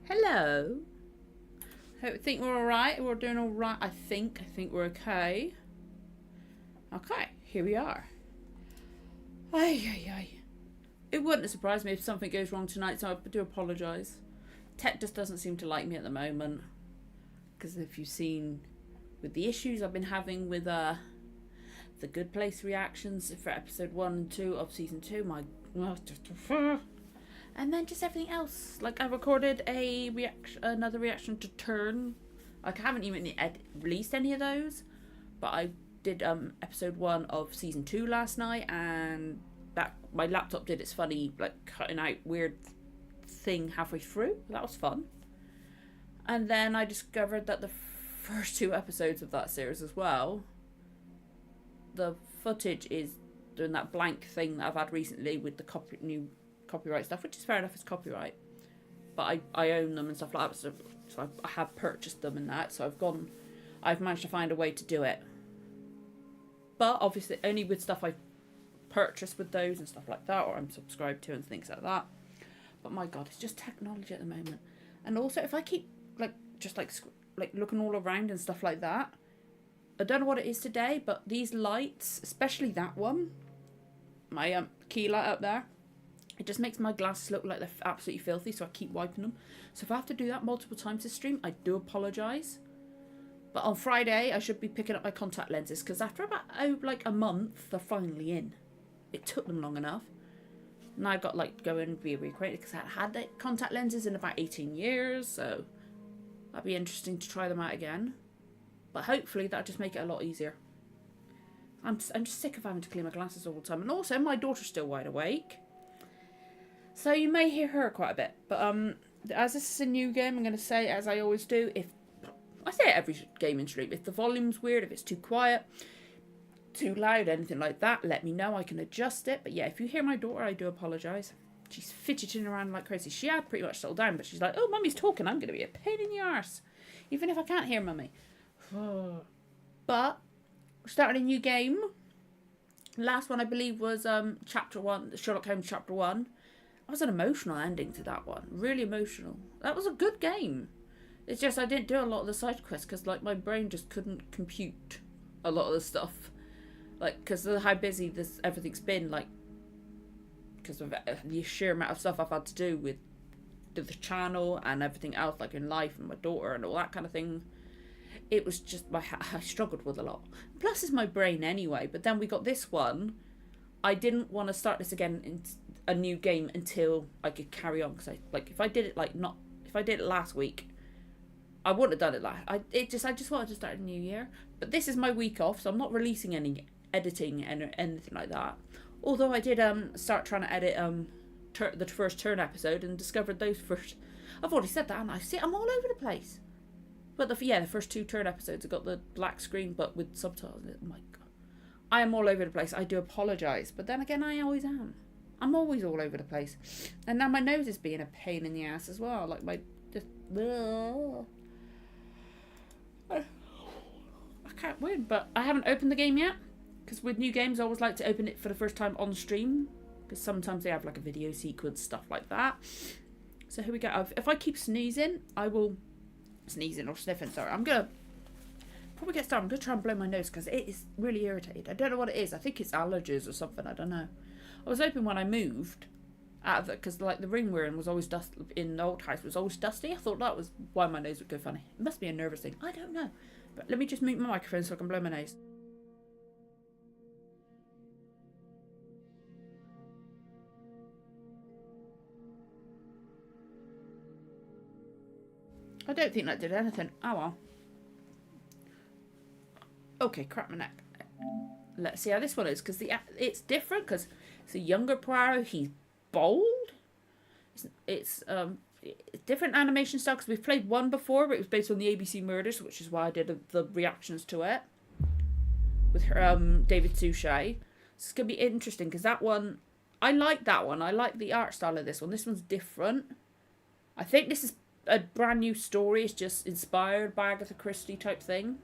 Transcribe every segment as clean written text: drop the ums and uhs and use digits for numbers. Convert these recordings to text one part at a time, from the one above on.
Hello. Hope think we're alright. We're doing alright. I think we're okay. Okay, here we are. Ay. It wouldn't surprise me if something goes wrong tonight, so I do apologise. Tech just doesn't seem to like me at the moment. Because if you've seen with the issues I've been having with the Good Place reactions for episode 1 and 2 of season 2, and then just everything else. Like, I recorded another reaction to Turn. Like, I haven't even released any of those, but I did episode 1 of season 2 last night, and that my laptop did its funny, like, cutting out weird thing halfway through. That was fun. And then I discovered that the first 2 episodes of that series as well, the footage is doing that blank thing that I've had recently with the new copyright stuff, which is fair enough, it's copyright, but I own them and stuff like that, so I have purchased them and that, so I've managed to find a way to do it, but obviously only with stuff I purchased with those and stuff like that, or I'm subscribed to and things like that. But my god, it's just technology at the moment. And also, if I keep like just like looking all around and stuff like that. I don't know what it is today, but these lights, especially that one, my key light up there, it just makes my glasses look like they're absolutely filthy, so I keep wiping them. So if I have to do that multiple times this stream, I do apologise. But on Friday, I should be picking up my contact lenses, because after about like a month, they're finally in. It took them long enough. Now I've got like go and be reacquainted, because I had the contact lenses in about 18 years, so that'd be interesting to try them out again. But hopefully that'll just make it a lot easier. I'm just sick of having to clean my glasses all the time. And also, my daughter's still wide awake, so you may hear her quite a bit. But as this is a new game, I'm going to say, as I always do, if I say it every gaming stream, if the volume's weird, if it's too quiet, too loud, anything like that, let me know. I can adjust it. But yeah, if you hear my daughter, I do apologise. She's fidgeting around like crazy. She had pretty much settled down, but she's like, oh, mummy's talking. I'm going to be a pain in the arse, even if I can't hear mummy. But we're starting a new game. Last one, I believe, was chapter 1, Sherlock Holmes chapter 1. That was an emotional ending to that one. Really emotional. That was a good game. It's just I didn't do a lot of the side quests because like my brain just couldn't compute a lot of the stuff. Like, because of how busy everything's been, like, because of the sheer amount of stuff I've had to do with the channel and everything else, like in life and my daughter and all that kind of thing. It was just, I struggled with a lot. Plus it's my brain anyway, but then we got this one. I didn't want to start this again in a new game until I could carry on, because if I did it last week, I wouldn't have done it I just wanted to start a new year. But this is my week off, so I'm not releasing any editing and anything like that. Although I did start trying to edit the first turn episode and discovered those first. I've already said that, and I'm all over the place. But the first 2 turn episodes, I got the black screen, but with subtitles. Oh my god, I am all over the place. I do apologise, but then again, I always am. I'm always all over the place, and now my nose is being a pain in the ass as well. Like I can't win, but I haven't opened the game yet, because with new games I always like to open it for the first time on stream, because sometimes they have like a video sequence, stuff like that. So here we go. If I keep sneezing, I will sneezing or sniffing, sorry, I'm gonna probably get started. I'm gonna try and blow my nose because it is really irritated. I don't know what it is. I think it's allergies or something, I don't know. I was hoping when I moved out of it, because like the room we're in was always dust in the old house was always dusty. I thought that was why my nose would go funny. It must be a nervous thing, I don't know. But let me just mute my microphone so I can blow my nose. I don't think that did anything. Oh well. Okay, crap my neck. Let's see how this one is, because it's different, because it's a younger Poirot. He's bold. It's different animation style, because we've played one before, but it was based on the ABC Murders, which is why I did the reactions to it with her, David Suchet. So it's gonna be interesting, because that one, I like that one. I like the art style of this one. This one's different. I think this is a brand new story. It's just inspired by Agatha Christie type thing.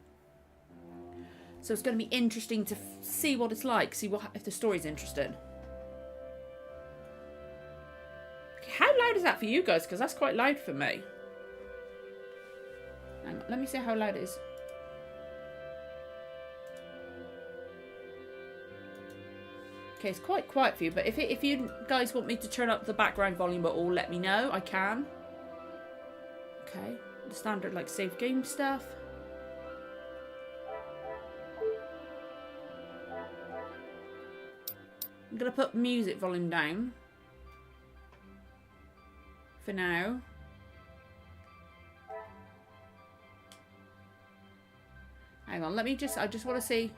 So it's going to be interesting to see what it's like. See if the story's interesting. Okay, how loud is that for you guys? Because that's quite loud for me. Hang on, let me see how loud it is. Okay, it's quite quiet for you. But if you guys want me to turn up the background volume at all, let me know. I can. Okay, the standard like save game stuff. I'm gonna put music volume down for now. Hang on, I just want to see.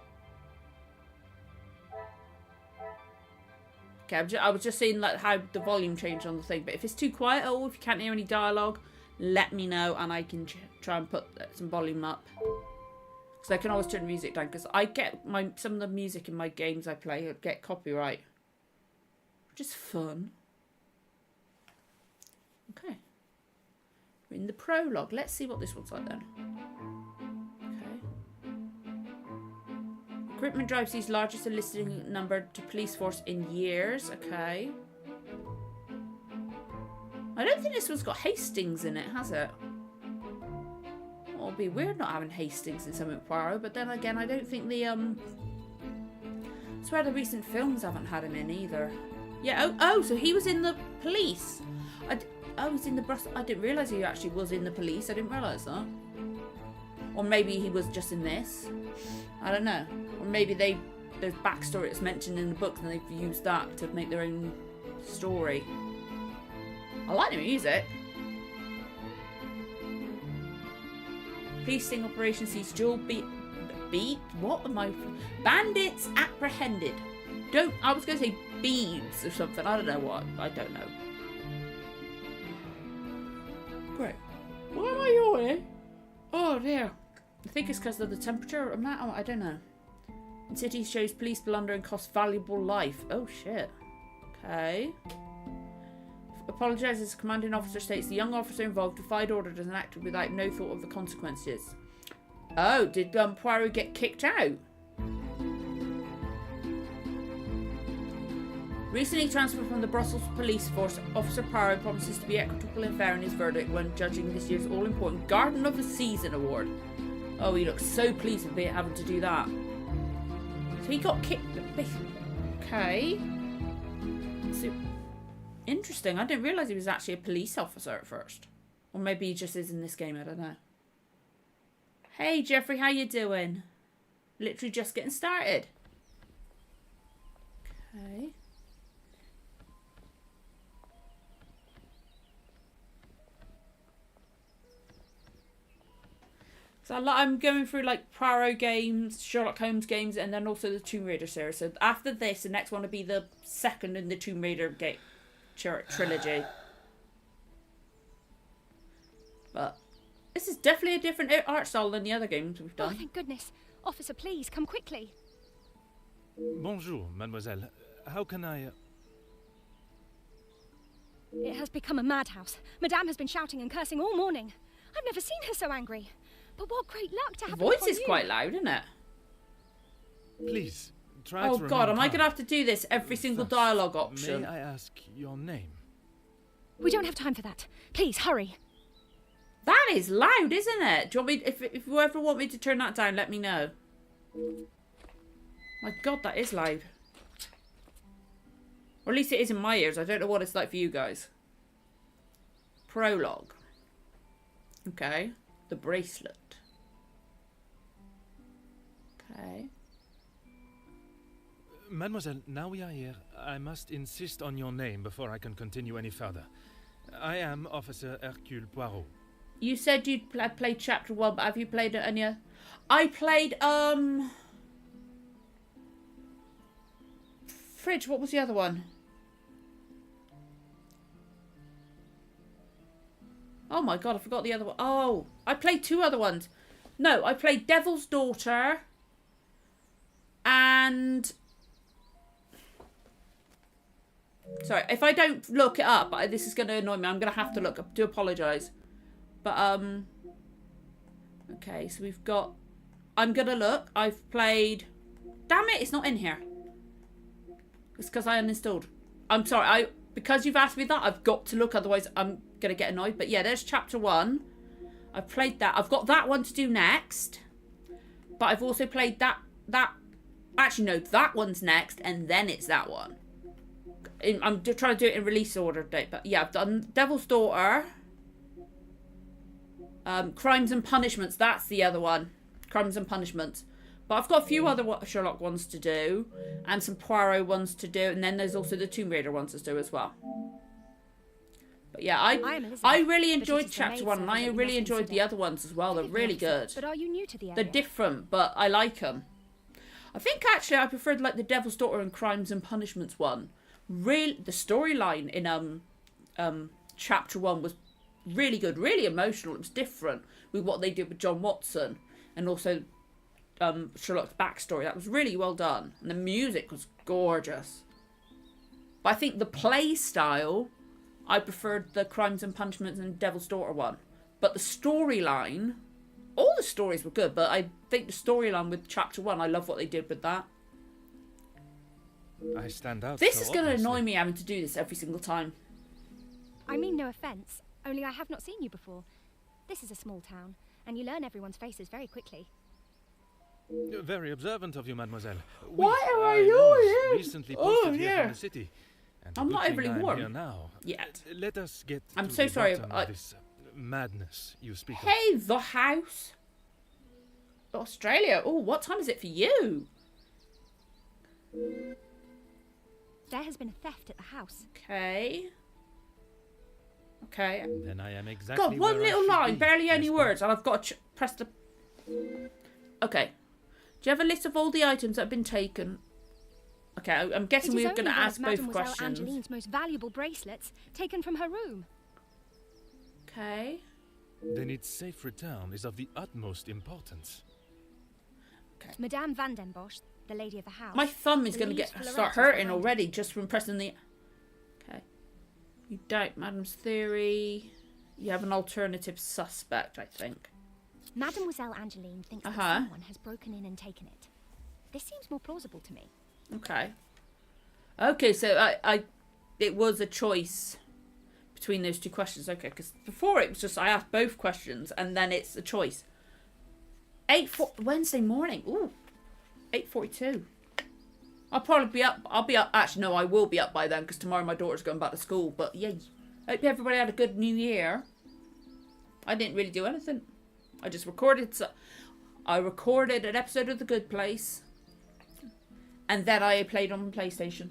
Okay, I was just seeing like how the volume changed on the thing, but if it's too quiet or if you can't hear any dialogue, let me know and I can try and put some volume up. So I can always turn the music down, because I get some of the music in my games I play get copyright. Which is fun. Okay. We're in the prologue. Let's see what this one's like then. Okay. Recruitment drive sees largest enlisting number to police force in years. Okay. I don't think this one's got Hastings in it, has it? would be weird not having Hastings in something Poirot, but then again, I don't think the, I swear the recent films haven't had him in either. Yeah, so he was in the police. Oh, he's in the Brussels. I didn't realise he actually was in the police. I didn't realise that. Or maybe he was just in this. I don't know. Or maybe there's backstory that's mentioned in the books and they've used that to make their own story. I like the music. Police sting operation sees dual beat. What am I? Bandits apprehended. I was going to say beads or something. I don't know what. I don't know. Great. Why am I yawning? Oh dear. I think it's because of the temperature. I don't know. In city shows police blunder and cost valuable life. Oh shit. Okay. Apologises. Commanding officer states the young officer involved defied orders and acted without no thought of the consequences. Oh, did Poirot get kicked out? Recently transferred from the Brussels police force, Officer Poirot promises to be equitable and fair in his verdict when judging this year's all-important Garden of the Season award. Oh, he looks so pleased with having to do that. So he got kicked. Okay. So, interesting. I didn't realise he was actually a police officer at first. Or maybe he just is in this game, I don't know. Hey Jeffrey, how you doing? Literally just getting started. Okay. So I'm going through like Poirot games, Sherlock Holmes games, and then also the Tomb Raider series. So after this, the next one will be the second in the Tomb Raider trilogy. But this is definitely a different art style than the other games we've done. Oh, thank goodness. Officer, please, come quickly. Bonjour, mademoiselle. How can I... It has become a madhouse. Madame has been shouting and cursing all morning. I've never seen her so angry. But what great luck to have the voice is quite loud, isn't it? Please, try to... Oh God, am I going to have to do this every single dialogue option? May I ask your name? We don't have time for that. Please, hurry. That is loud, isn't it? Do you want me... If you ever want me to turn that down, let me know. My God, that is loud. Or at least it is in my ears. I don't know what it's like for you guys. Prologue. Okay. The bracelet. Okay. Mademoiselle, now we are here, I must insist on your name before I can continue any further. I am Officer Hercule Poirot. You said you'd played Chapter 1, but have you played any other? I played, Fridge, what was the other one? Oh my God, I forgot the other one. Oh, I played two other ones. No, I played Devil's Daughter and... Sorry, if I don't look it up, this is going to annoy me. I'm going to have to look up. Do apologise. But, okay, so we've got... I'm going to look. I've played... Damn it, it's not in here. It's because I uninstalled. I'm sorry, because you've asked me that, I've got to look, otherwise I'm going to get annoyed. But yeah, there's Chapter 1. I've played that. I've got that one to do next. But I've also played that... Actually, no, that one's next, and then it's that one. I'm trying to do it in release order date, but yeah, I've done Devil's Daughter. Crimes and Punishments, that's the other one. Crimes and Punishments. But I've got a few other Sherlock ones to do, and some Poirot ones to do, and then there's also the Tomb Raider ones to do as well. But yeah, I really enjoyed Chapter 1, and I really enjoyed the other ones as well. They're really good. But are you new to the area? They're different, but I like them. I think actually I preferred like the Devil's Daughter and Crimes and Punishments one. Really, the storyline in Chapter 1 was really good, really emotional. It was different with what they did with John Watson and also Sherlock's backstory. That was really well done, and the music was gorgeous. But I think the play style, I preferred the Crimes and Punishments and Devil's Daughter one. But the storyline, all the stories were good, but I think the storyline with Chapter 1, I love what they did with that. I stand out. This is going to annoy me having to do this every single time. I mean no offence, only I have not seen you before. This is a small town, and you learn everyone's faces very quickly. Very observant of you, mademoiselle. Why am I was doing? recently posted here yeah. from the city. And I'm good not thing overly I'm warm here now. yet. Let us get I'm to so the sorry, bottom of this madness you speak of. Hey, the house. Australia. Oh, what time is it for you? There has been a theft at the house. Okay. Okay. Then I am exactly God, one where I little should line, be, barely any n'est-ce pas? words, and I've got to press the... Okay. Do you have a list of all the items that have been taken? Okay, I'm guessing we're going to ask both Mademoiselle questions. Angeline's most valuable bracelets, taken from her room. Okay. Then its safe return is of the utmost importance. Madame Van den Bosch, the lady of the house. My thumb is going to believes start Florence's hurting behind already just from pressing the... Okay. You doubt Madame's theory. You have an alternative suspect, I think. Mademoiselle Angeline thinks that someone has broken in and taken it. This seems more plausible to me. Okay. Okay, so it was a choice between those two questions. Okay, because before it was just I asked both questions and then it's a choice. Wednesday morning. Ooh. 8:42. I'll probably be up. I'll be up. Actually, no, I will be up by then because tomorrow my daughter's going back to school. But yeah, hope everybody had a good New Year. I didn't really do anything. I just recorded. I recorded an episode of The Good Place. And then I played on the PlayStation.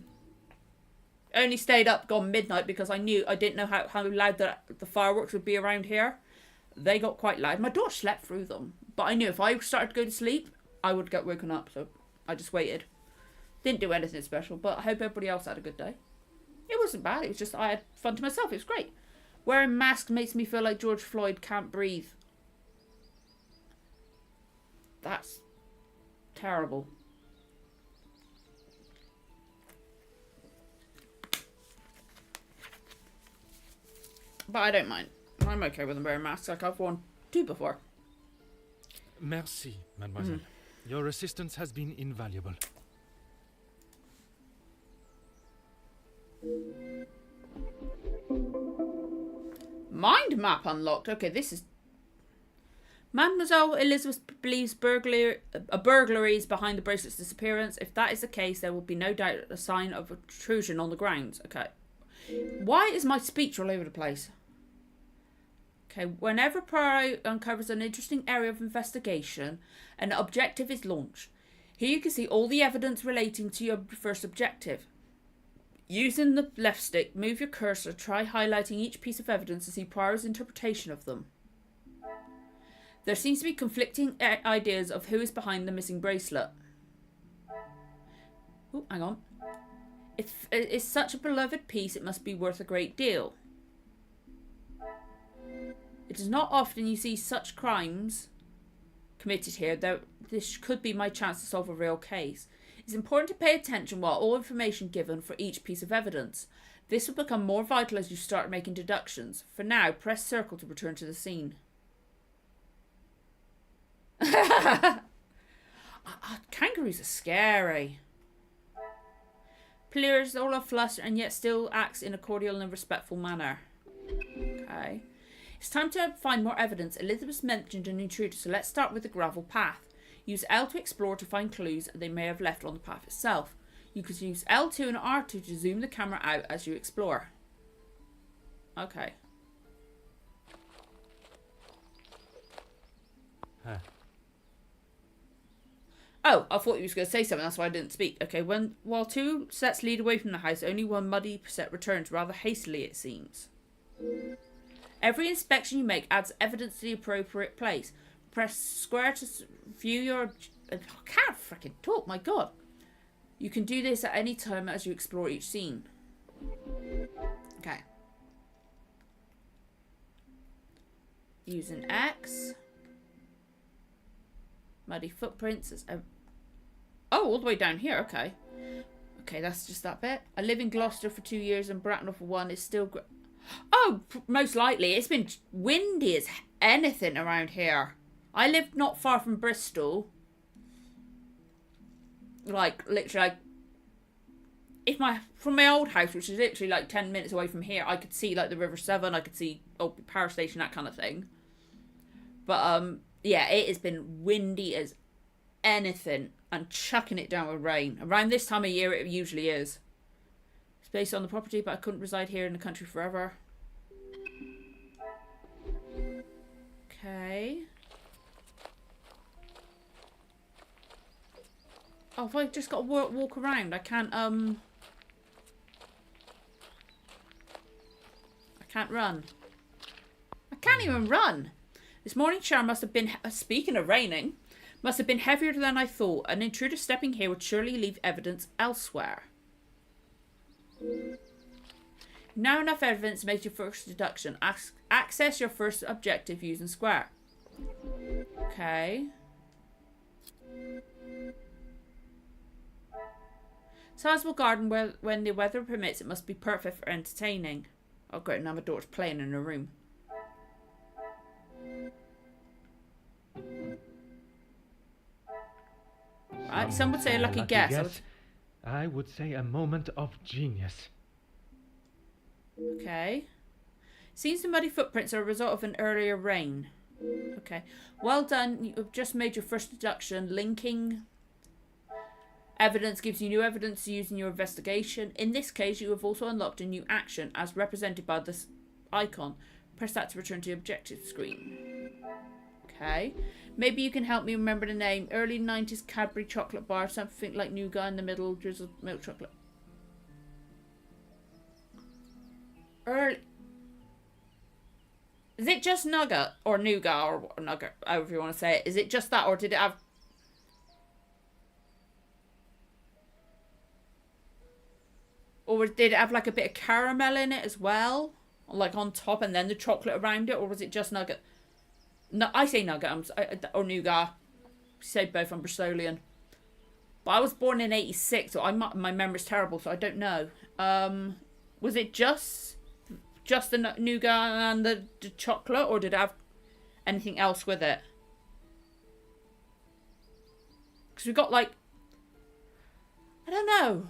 Only stayed up gone midnight because I didn't know how loud the fireworks would be around here. They got quite loud. My daughter slept through them. But I knew if I started to go to sleep, I would get woken up. So I just waited. Didn't do anything special. But I hope everybody else had a good day. It wasn't bad. It was just I had fun to myself. It was great. Wearing masks makes me feel like George Floyd can't breathe. That's terrible. But I don't mind. I'm okay with them wearing masks. Like I've worn 2 before. Merci, mademoiselle. Your assistance has been invaluable. Mind map unlocked. Okay, this is... Mademoiselle Elizabeth believes a burglary is behind the bracelet's disappearance. If that is the case, there will be no doubt a sign of intrusion on the grounds. Okay. Why is my speech all over the place? Okay, whenever Poirot uncovers an interesting area of investigation, an objective is launched. Here you can see all the evidence relating to your first objective. Using the left stick, move your cursor, try highlighting each piece of evidence to see Poirot's interpretation of them. There seems to be conflicting ideas of who is behind the missing bracelet. Oh, hang on. If it's such a beloved piece, it must be worth a great deal. It is not often you see such crimes committed here, though this could be my chance to solve a real case. It's important to pay attention while all information given for each piece of evidence. This will become more vital as you start making deductions. For now, press circle to return to the scene. Kangaroos are scary. Poirot is all aflutter and yet still acts in a cordial and respectful manner. Okay. It's time to find more evidence. Elizabeth mentioned an intruder, so let's start with the gravel path. Use L to explore to find clues they may have left on the path itself. You could use L2 and R2 to zoom the camera out as you explore. Okay. Huh. Oh, I thought you was going to say something, that's why I didn't speak. Okay, while 2 sets lead away from the house, only one muddy set returns, rather hastily it seems. Every inspection you make adds evidence to the appropriate place. Press square to view your... I can't freaking talk, my god. You can do this at any time as you explore each scene. Okay. Using X. Muddy footprints. Oh, all the way down here. Okay. Okay, that's just that bit. I live in Gloucester for 2 years and Bracknell for 1 is still... Oh, most likely. It's been windy as anything around here. I live not far from Bristol. Like, literally, from my old house, which is literally like 10 minutes away from here, I could see like the River Severn, I could see Old Power Station, that kind of thing. But yeah, it has been windy as anything and chucking it down with rain. Around this time of year it usually is. It's based on the property, but I couldn't reside here in the country forever. Okay. Oh, if I just got to walk around, I can't I can't run. I can't even run. This morning's shower must have been, speaking of raining, must have been heavier than I thought. An intruder stepping here would surely leave evidence elsewhere. Now enough evidence to make your first deduction. Access your first objective using square. Okay. Sizable garden where when the weather permits, it must be perfect for entertaining. Oh great, now my daughter's playing in her room. Right, some would say a lucky guess. I would say a moment of genius. Okay. Seems the muddy footprints are a result of an earlier rain. Okay. Well done. You've just made your first deduction. Linking evidence gives you new evidence to use in your investigation. In this case, you have also unlocked a new action as represented by this icon. Press that to return to the objective screen. Okay. Maybe you can help me remember the name. Early 90s Cadbury chocolate bar. Something like nougat in the middle. Drizzled milk chocolate. Early. Is it just nugget or nougat or nugget, however you want to say it? Is it just that, or did it have... Or did it have like a bit of caramel in it as well? Like on top and then the chocolate around it? Or was it just nugget? No, I say nugget or nougat. Say both, I'm Bristolian. But I was born in 86, so my memory's terrible, so I don't know. Was it just the nougat and the chocolate, or did it have anything else with it? Because we got like... I don't know.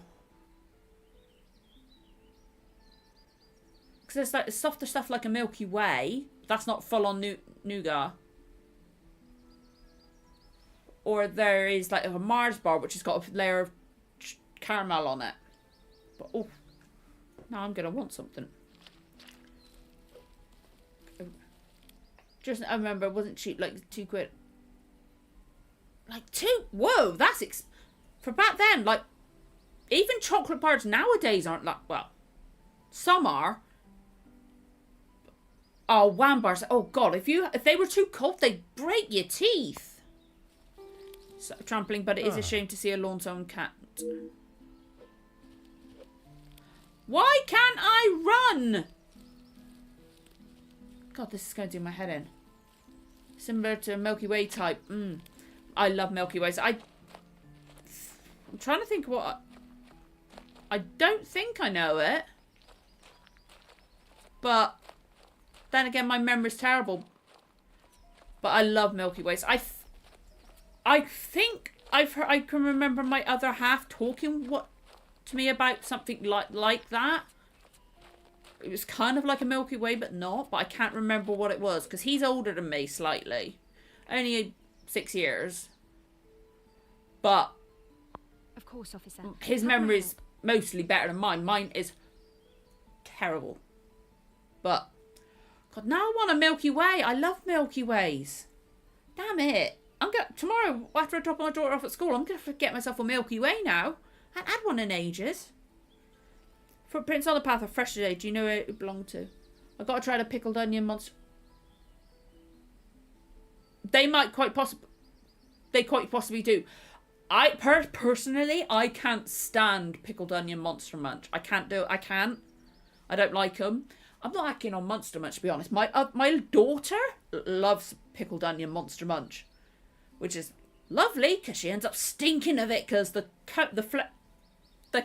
Because there's like softer stuff like a Milky Way. That's not full on nougat. Or there is like a Mars bar which has got a layer of caramel on it. But oh, now I'm going to want something. Just, I remember it wasn't cheap, like £2. Like whoa, that's for back then, like, even chocolate bars nowadays aren't like, well, some are. Oh, wham bars. Oh god, if they were too cold, they'd break your teeth. So, trampling, but it is a shame to see a lonesome cat. Why can't I run? God, this is going to do my head in. Similar to Milky Way type. I love Milky Ways. I'm trying to think what... I don't think I know it. But then again, my memory's terrible. But I love Milky Ways. I think I can remember my other half talking to me about something like that. It was kind of like a Milky Way, but not. But I can't remember what it was. Because he's older than me slightly. Only 6 years. But... Of course, officer. His memory's mostly better than mine. Mine is terrible. But... God, now I want a Milky Way. I love Milky Ways. Damn it. Tomorrow, after I drop my daughter off at school, I'm going to get myself a Milky Way now. I haven't had one in ages. Footprints on the path are fresh today. Do you know where it belonged to? I've got to try the pickled onion monster. They might quite possibly... They quite possibly do. Personally, I can't stand pickled onion Monster Munch. I can't do it. I can't. I don't like them. I'm not acting on Monster Munch, to be honest. My daughter loves pickled onion Monster Munch. Which is lovely, because she ends up stinking of it, because the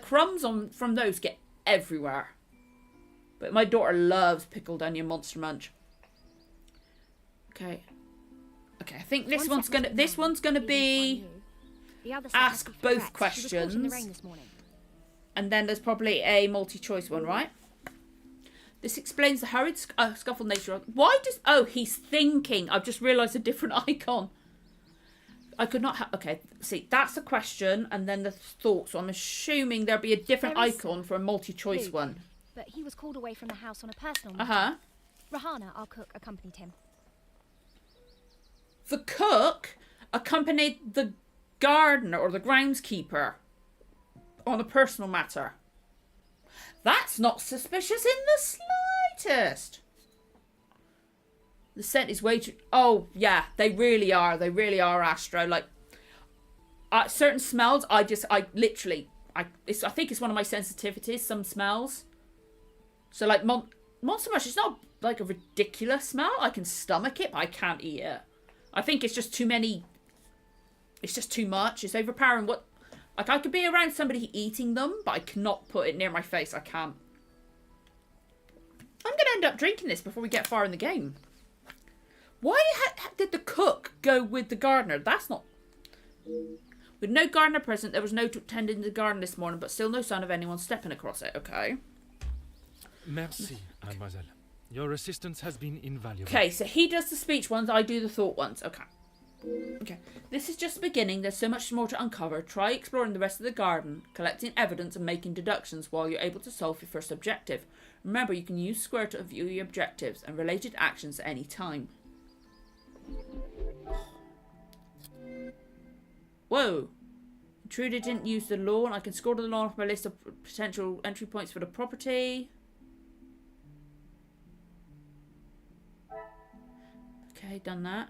crumbs from those get everywhere. But my daughter loves pickled onion Monster Munch. Okay. Okay, I think this one's gonna be ask both questions. And then there's probably a multi-choice one, right? This explains the hurried scuffle nature of... Why does... Oh, he's thinking. I've just realised a different icon. I could not have... Okay, see, that's the question and then the thought. So I'm assuming there'll be a different icon for a multi-choice Luke, one. But he was called away from the house on a personal matter. Rahana, our cook, accompanied him. The cook accompanied the gardener or the groundskeeper on a personal matter. That's not suspicious in the slightest. The scent is way too... Oh, yeah, they really are. They really are, Astro. Like, certain smells, I think it's one of my sensitivities, some smells. So, like, not so much. It's not, like, a ridiculous smell. I can stomach it, but I can't eat it. I think it's just too many... It's just too much. It's overpowering. What... Like, I could be around somebody eating them, but I cannot put it near my face. I can't. I'm going to end up drinking this before we get far in the game. Why did the cook go with the gardener? That's not... With no gardener present, there was no tending the garden this morning, but still no sign of anyone stepping across it. Okay. Merci, mademoiselle. Your assistance has been invaluable. Okay, so he does the speech ones, I do the thought ones. Okay. Okay, this is just the beginning. There's so much more to uncover. Try exploring the rest of the garden, collecting evidence and making deductions while you're able to solve your first objective. Remember, you can use Square to view your objectives and related actions at any time. Whoa. Intruder didn't use the lawn. I can score the lawn off my list of potential entry points for the property. Okay, done that.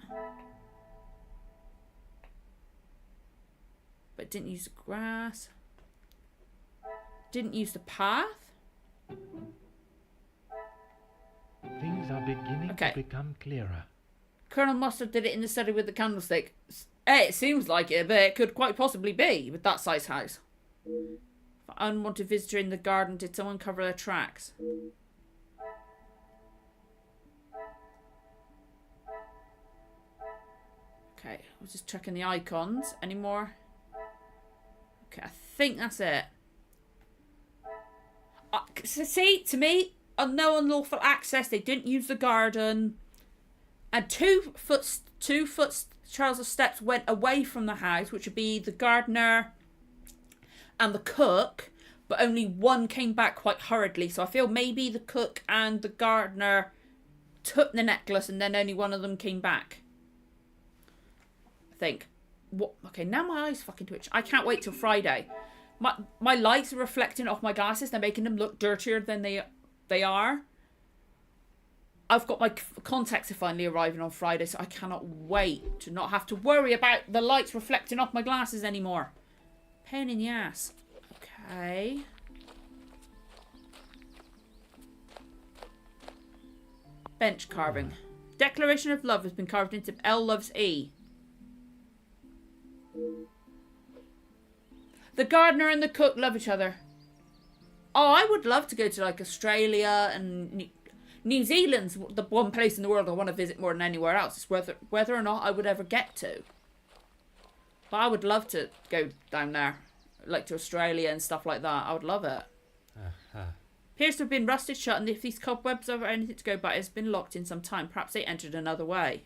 But didn't use the grass. Didn't use the path. Things are beginning to become clearer. Colonel Mustard did it in the study with the candlestick. It seems like it, but it could quite possibly be with that size house. For unwanted visitor in the garden, did someone cover their tracks? Okay, I was just checking the icons. Any more? Okay, I think that's it. See, to me, no unlawful access. They didn't use the garden. And two foot trails of steps went away from the house, which would be the gardener and the cook. But only one came back quite hurriedly. So I feel maybe the cook and the gardener took the necklace and then only one of them came back. I think. What? Okay, now my eyes fucking twitch. I can't wait till Friday. My lights are reflecting off my glasses. They're making them look dirtier than they are. I've got my contacts are finally arriving on Friday, so I cannot wait to not have to worry about the lights reflecting off my glasses anymore. Pain in the ass. Okay. Bench carving. Declaration of love has been carved into L loves E. The gardener and the cook love each other. Oh, I would love to go to like Australia and New Zealand's the one place in the world I want to visit more than anywhere else. It's whether or not I would ever get to. But I would love to go down there, like to Australia and stuff like that. I would love it. Appears to have been rusted shut, and if these cobwebs are anything to go by, it's been locked in some time. Perhaps they entered another way.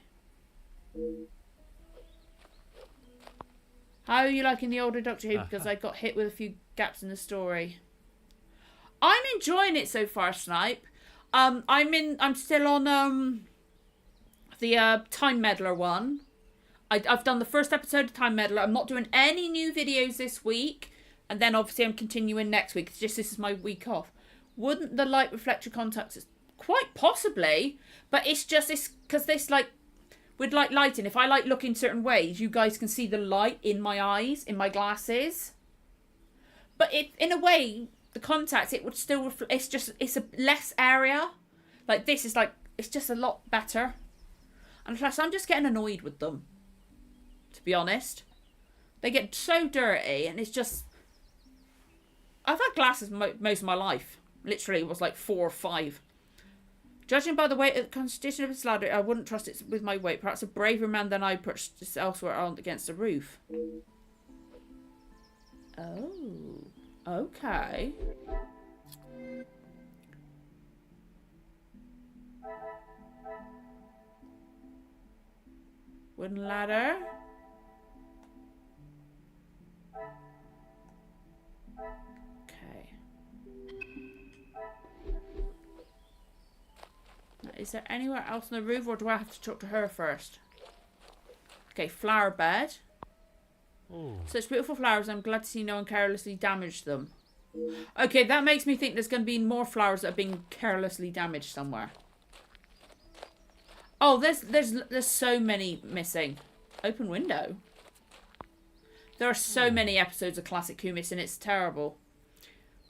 How are you liking the older Doctor Who? Because I got hit with a few gaps in the story. I'm enjoying it so far, Snipe. I'm still on the Time Meddler one. I've done the first episode of Time Meddler. I'm not doing any new videos this week, and then obviously I'm continuing next week. It's just this is my week off. Wouldn't the light reflector contacts? Quite possibly, but it's because this like. With like lighting, if I like looking certain ways, you guys can see the light in my eyes, in my glasses. But in a way, the contacts, it would still reflect. It's a less area. Like this is like, it's just a lot better. And plus, I'm just getting annoyed with them. To be honest, they get so dirty, and it's just. I've had glasses most of my life. Literally, it was like 4 or 5. Judging by the weight of the constitution of its ladder, I wouldn't trust it with my weight. Perhaps a braver man than I perched this elsewhere on against the roof. Oh, okay. Wooden ladder. Okay. Now, is there anywhere else on the roof, or do I have to talk to her first? Okay, flower bed. Oh. Such beautiful flowers. I'm glad to see no one carelessly damaged them. Okay, that makes me think there's going to be more flowers that are being carelessly damaged somewhere. Oh, there's so many missing. Open window. There are so many episodes of Classic Who missing. It's terrible.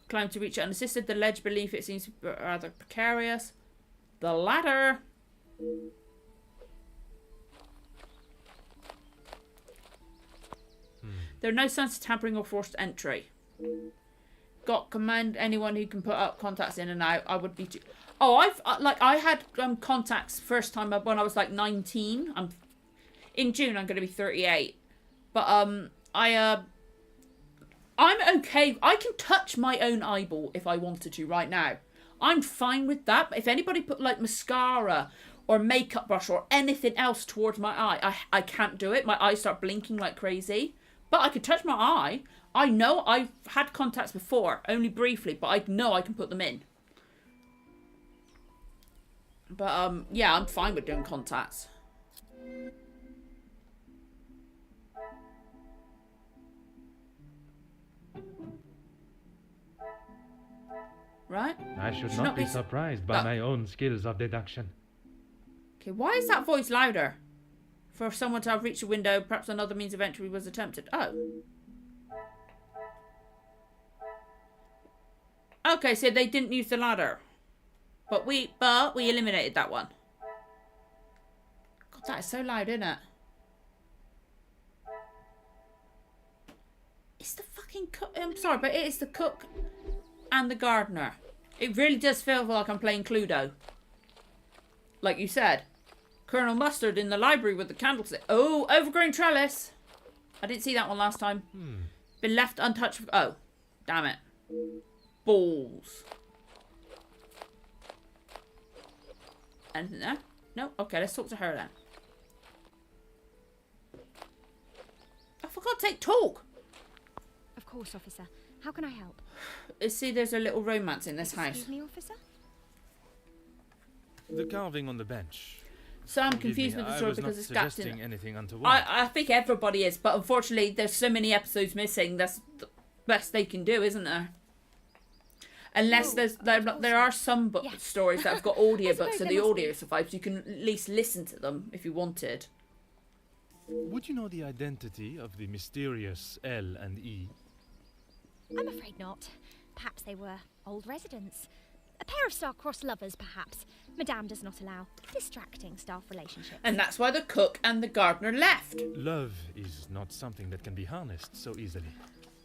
Climb to reach it unassisted. The ledge beneath it seems rather precarious. The ladder. There are no signs of tampering or forced entry. Got command anyone who can put up contacts in and out. I would be too. Oh, I had contacts first time when I was like 19. In June I'm going to be 38. But I'm okay. I can touch my own eyeball if I wanted to right now. I'm fine with that. But if anybody put like mascara or makeup brush or anything else towards my eye, I can't do it. My eyes start blinking like crazy. But I could touch my eye. I know I've had contacts before, only briefly, but I know I can put them in. But, yeah, I'm fine with doing contacts. Right? I should not be surprised by my own skills of deduction. Okay, why is that voice louder? For someone to have reached a window, perhaps another means of entry was attempted. Oh. Okay, so they didn't use the ladder. But we eliminated that one. God, that is so loud, isn't it? It's the fucking cook. I'm sorry, but it is the cook and the gardener. It really does feel like I'm playing Cluedo. Like you said. Colonel Mustard in the library with the candlestick. Oh, overgrown trellis. I didn't see that one last time. Been left untouched. Oh, damn it. Balls. Anything there? No? Okay, let's talk to her then. Oh, for God's sake, talk! Of course, officer. How can I help? See, there's a little romance in this house. Excuse me, officer? The carving on the bench. So I'm confused with the story because it's gapped in. Anything untoward. I think everybody is, but unfortunately there's so many episodes missing. That's the best they can do, isn't there? Unless there are some stories that have got audiobooks and the audio survives. You can at least listen to them if you wanted. Would you know the identity of the mysterious L and E? I'm afraid not. Perhaps they were old residents. A pair of star-crossed lovers, perhaps. Madame does not allow distracting staff relationships. And that's why the cook and the gardener left. Love is not something that can be harnessed so easily.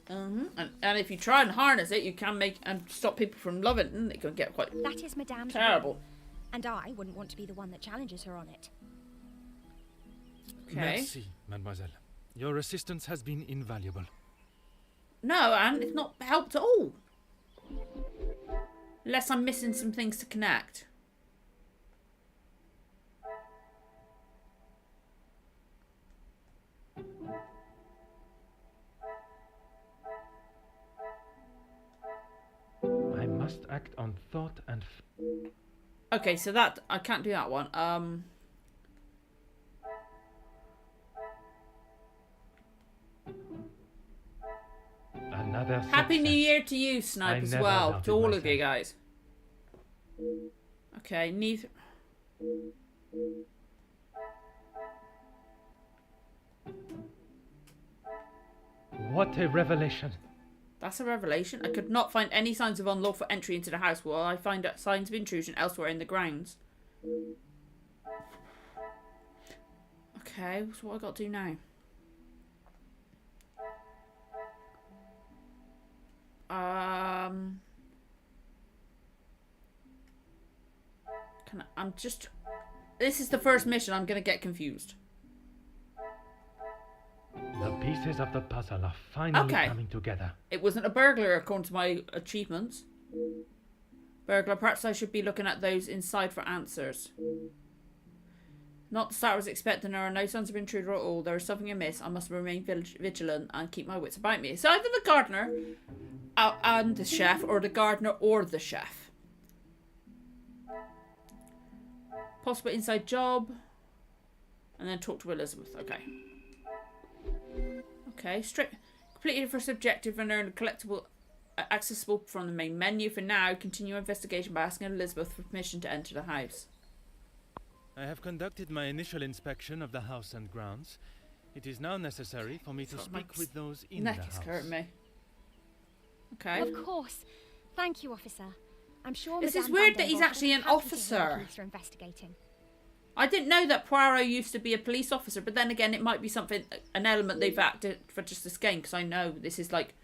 And if you try and harness it, you can make and stop people from loving it, and it can get quite that is Madame's terrible. Rule, and I wouldn't want to be the one that challenges her on it. Okay. Merci, mademoiselle. Your assistance has been invaluable. No, and it's not helped at all. Unless I'm missing some things to connect. I must act on thought and... Okay, so that... I can't do that one. Another Happy New success. Year to you, Snipe, as well. To all of you guys. Okay, neither... What a revelation. That's a revelation. I could not find any signs of unlawful entry into the house while I find signs of intrusion elsewhere in the grounds. Okay, so what I got to do now? I'm just... This is the first mission. I'm going to get confused. The pieces of the puzzle are finally coming together. It wasn't a burglar according to my achievements. Burglar, perhaps I should be looking at those inside for answers. Not the start I was expecting. There are no signs of intruder at all. There is something amiss. I must remain vigilant and keep my wits about me. It's either the gardener and the chef, or the gardener or the chef. Possible inside job. And then talk to Elizabeth. Okay. Okay. Straight. Completely the first objective and earn a collectible accessible from the main menu. For now, continue investigation by asking Elizabeth for permission to enter the house. I have conducted my initial inspection of the house and grounds. It is now necessary for me to speak with those in the house. Neck is hurting me. Okay. Of course. Thank you, officer. I'm sure This is Madame weird Van that he's Bosch will actually be an happy to hear officer. the police are investigating. I didn't know that Poirot used to be a police officer, but then again, it might be something, an element they've acted for just this game, because I know this is like,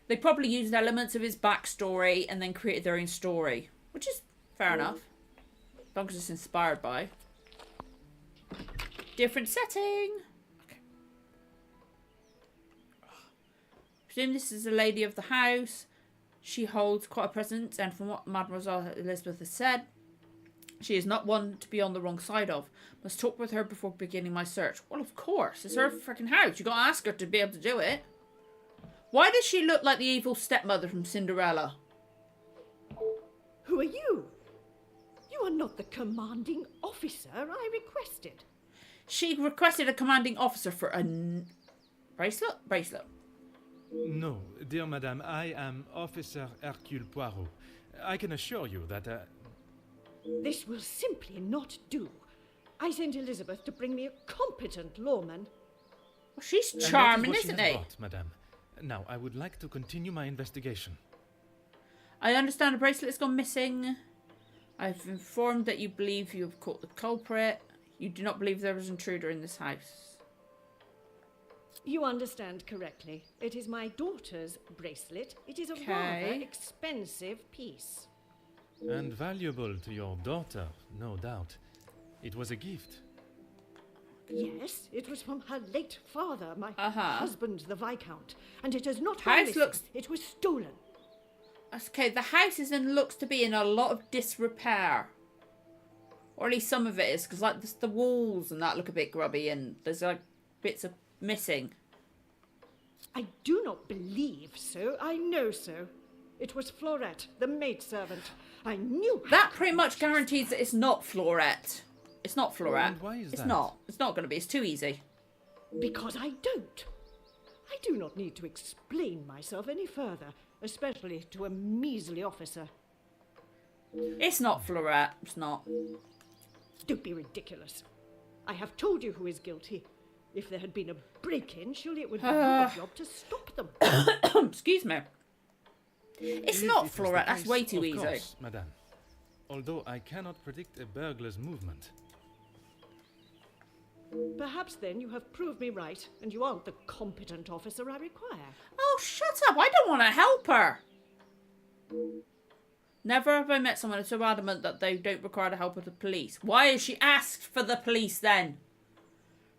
they probably used elements of his backstory and then created their own story, which is fair enough, as long as it's inspired by. Different setting. Okay. Presume this is the lady of the house. She holds quite a presence, and from what Mademoiselle Elizabeth has said, she is not one to be on the wrong side of. Must talk with her before beginning my search. Well, of course. It's her freaking house. You gotta ask her to be able to do it. Why does she look like the evil stepmother from Cinderella? Who are you? You are not the commanding officer I requested. She requested a commanding officer for a bracelet? Bracelet. No, dear madame, I am Officer Hercule Poirot. I can assure you that... This will simply not do. I sent Elizabeth to bring me a competent lawman. Well, she's And that charming, what she isn't has he? brought, madame. Now, I would like to continue my investigation. I understand a bracelet has gone missing. I've informed that you believe you have caught the culprit. You do not believe there was an intruder in this house. You understand correctly. It is my daughter's bracelet. It is a rather expensive piece. And valuable to your daughter, no doubt. It was a gift. Yes, it was from her late father, my husband, the Viscount. And it has not House missing. looks... It was stolen. Okay, the house is and looks to be in a lot of disrepair. Or at least some of it is, because like the walls and that look a bit grubby and there's like bits of missing. I do not believe so. I know so. It was Florette, the maidservant. I knew that pretty much guarantees that it's not Florette. It's not Florette. And why is it's that? not. It's not going to be. It's too easy. Because I don't. I do not need to explain myself any further, especially to a measly officer. It's not Florette. It's not. Don't be ridiculous. I have told you who is guilty. If there had been a break-in, surely it would be your job to stop them. Excuse me. It's If not it was Florette. the That's case, way too of easy. course, madame. Although I cannot predict a burglar's movement. Perhaps then you have proved me right, and you aren't the competent officer I require. Oh, shut up. I don't want to help her. Never have I met someone who's so adamant that they don't require the help of the police. Why has she asked for the police then?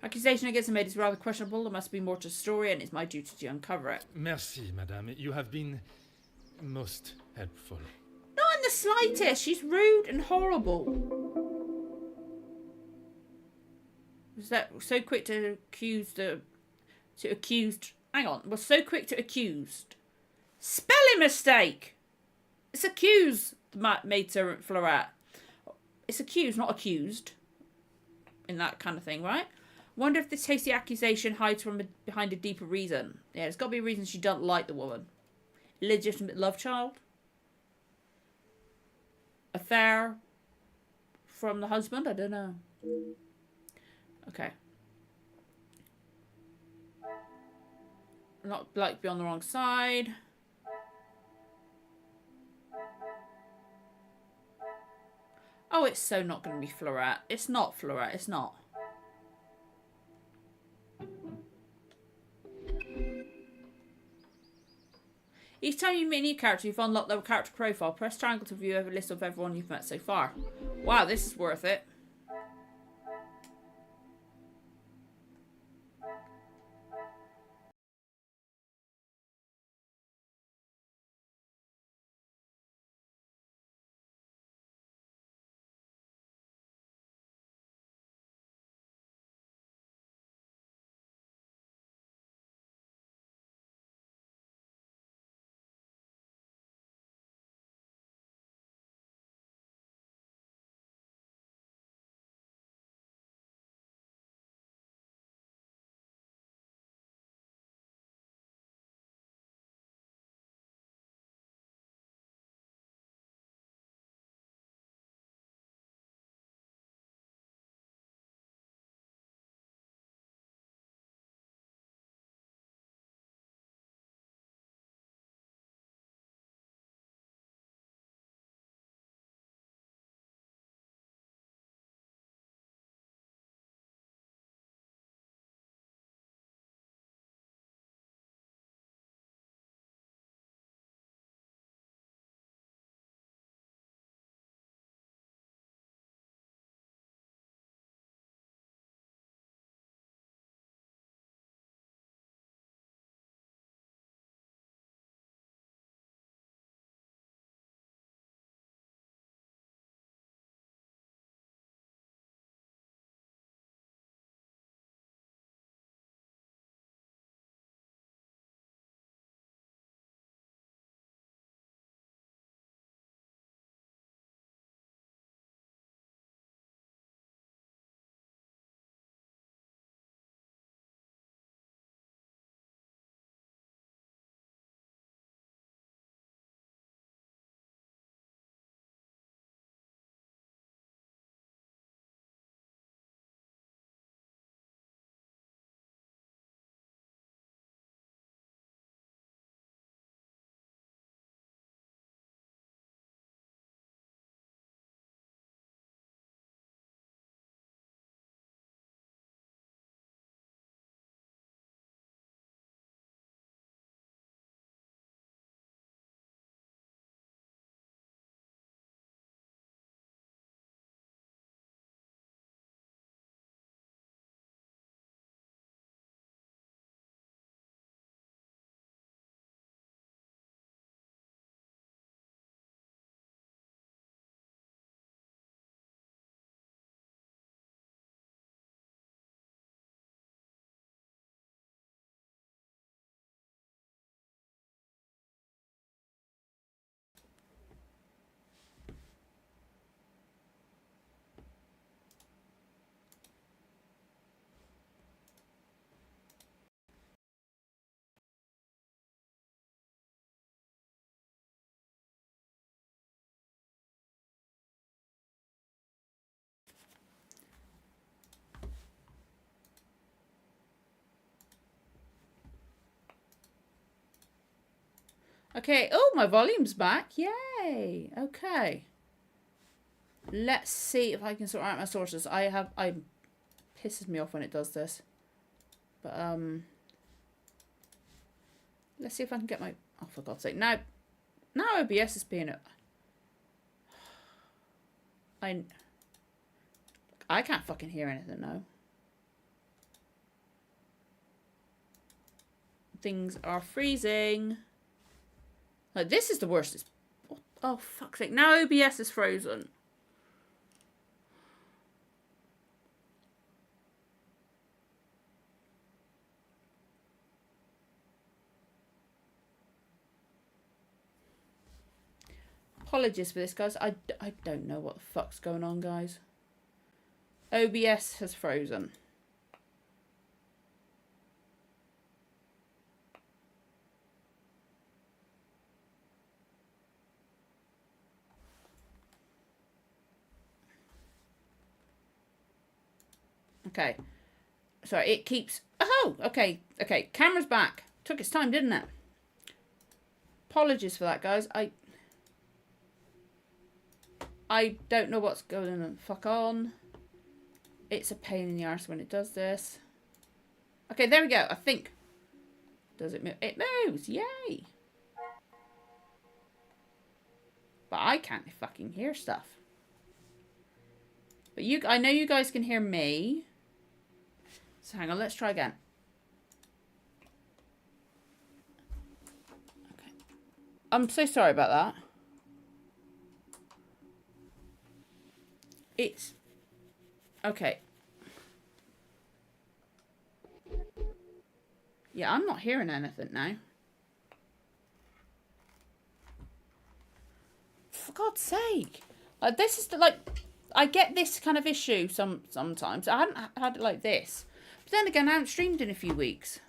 Accusation against the maid is rather questionable. There must be more to the story, and it's my duty to uncover it. Merci, madame. You have been most helpful. Not in the slightest. She's rude and horrible. Was that so quick to accuse the... To accused... Hang on. Was so quick to accused. Spelling mistake! It's accused, the maidservant Florette. It's accused, not accused. In that kind of thing, right? Wonder if this hasty accusation hides from behind a deeper reason. Yeah, there's got to be a reason she doesn't like the woman. Illegitimate love child? Affair from the husband? I don't know. Okay. Not like be on the wrong side. Oh, it's so not going to be Florette. It's not Florette. It's not. Each time you meet a new character, you've unlocked their character profile. Press triangle to view a list of everyone you've met so far. Wow, this is worth it. Okay. Oh, my volume's back. Yay. Okay. Let's see if I can sort out my sources. I pisses me off when it does this. But, let's see if I can get my... Oh, for God's sake. Now OBS is being... I can't fucking hear anything now. Things are freezing. Like, this is the worst. It's... Oh, fuck's sake. Now OBS is frozen. Apologies for this, guys. I don't know what the fuck's going on, guys. OBS has frozen. Okay. Sorry, it keeps... Oh, okay. Okay, camera's back. Took its time, didn't it? Apologies for that, guys. I don't know what's going on. Fuck on. It's a pain in the arse when it does this. Okay, there we go. I think. Does it move? It moves. Yay. But I can't fucking hear stuff. But I know you guys can hear me. So hang on, let's try again. Okay. I'm so sorry about that. It's... Okay. Yeah, I'm not hearing anything now. For God's sake. This is the, like... I get this kind of issue sometimes. I hadn't had it like this. But then again, I haven't streamed in a few weeks.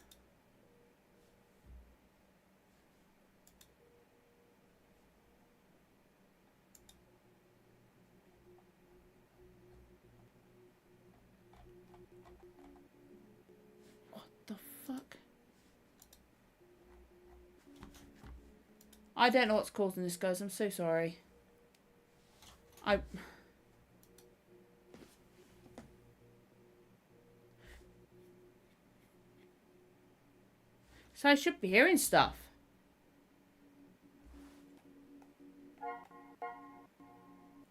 I don't know what's causing this, guys. I'm so sorry. So I should be hearing stuff.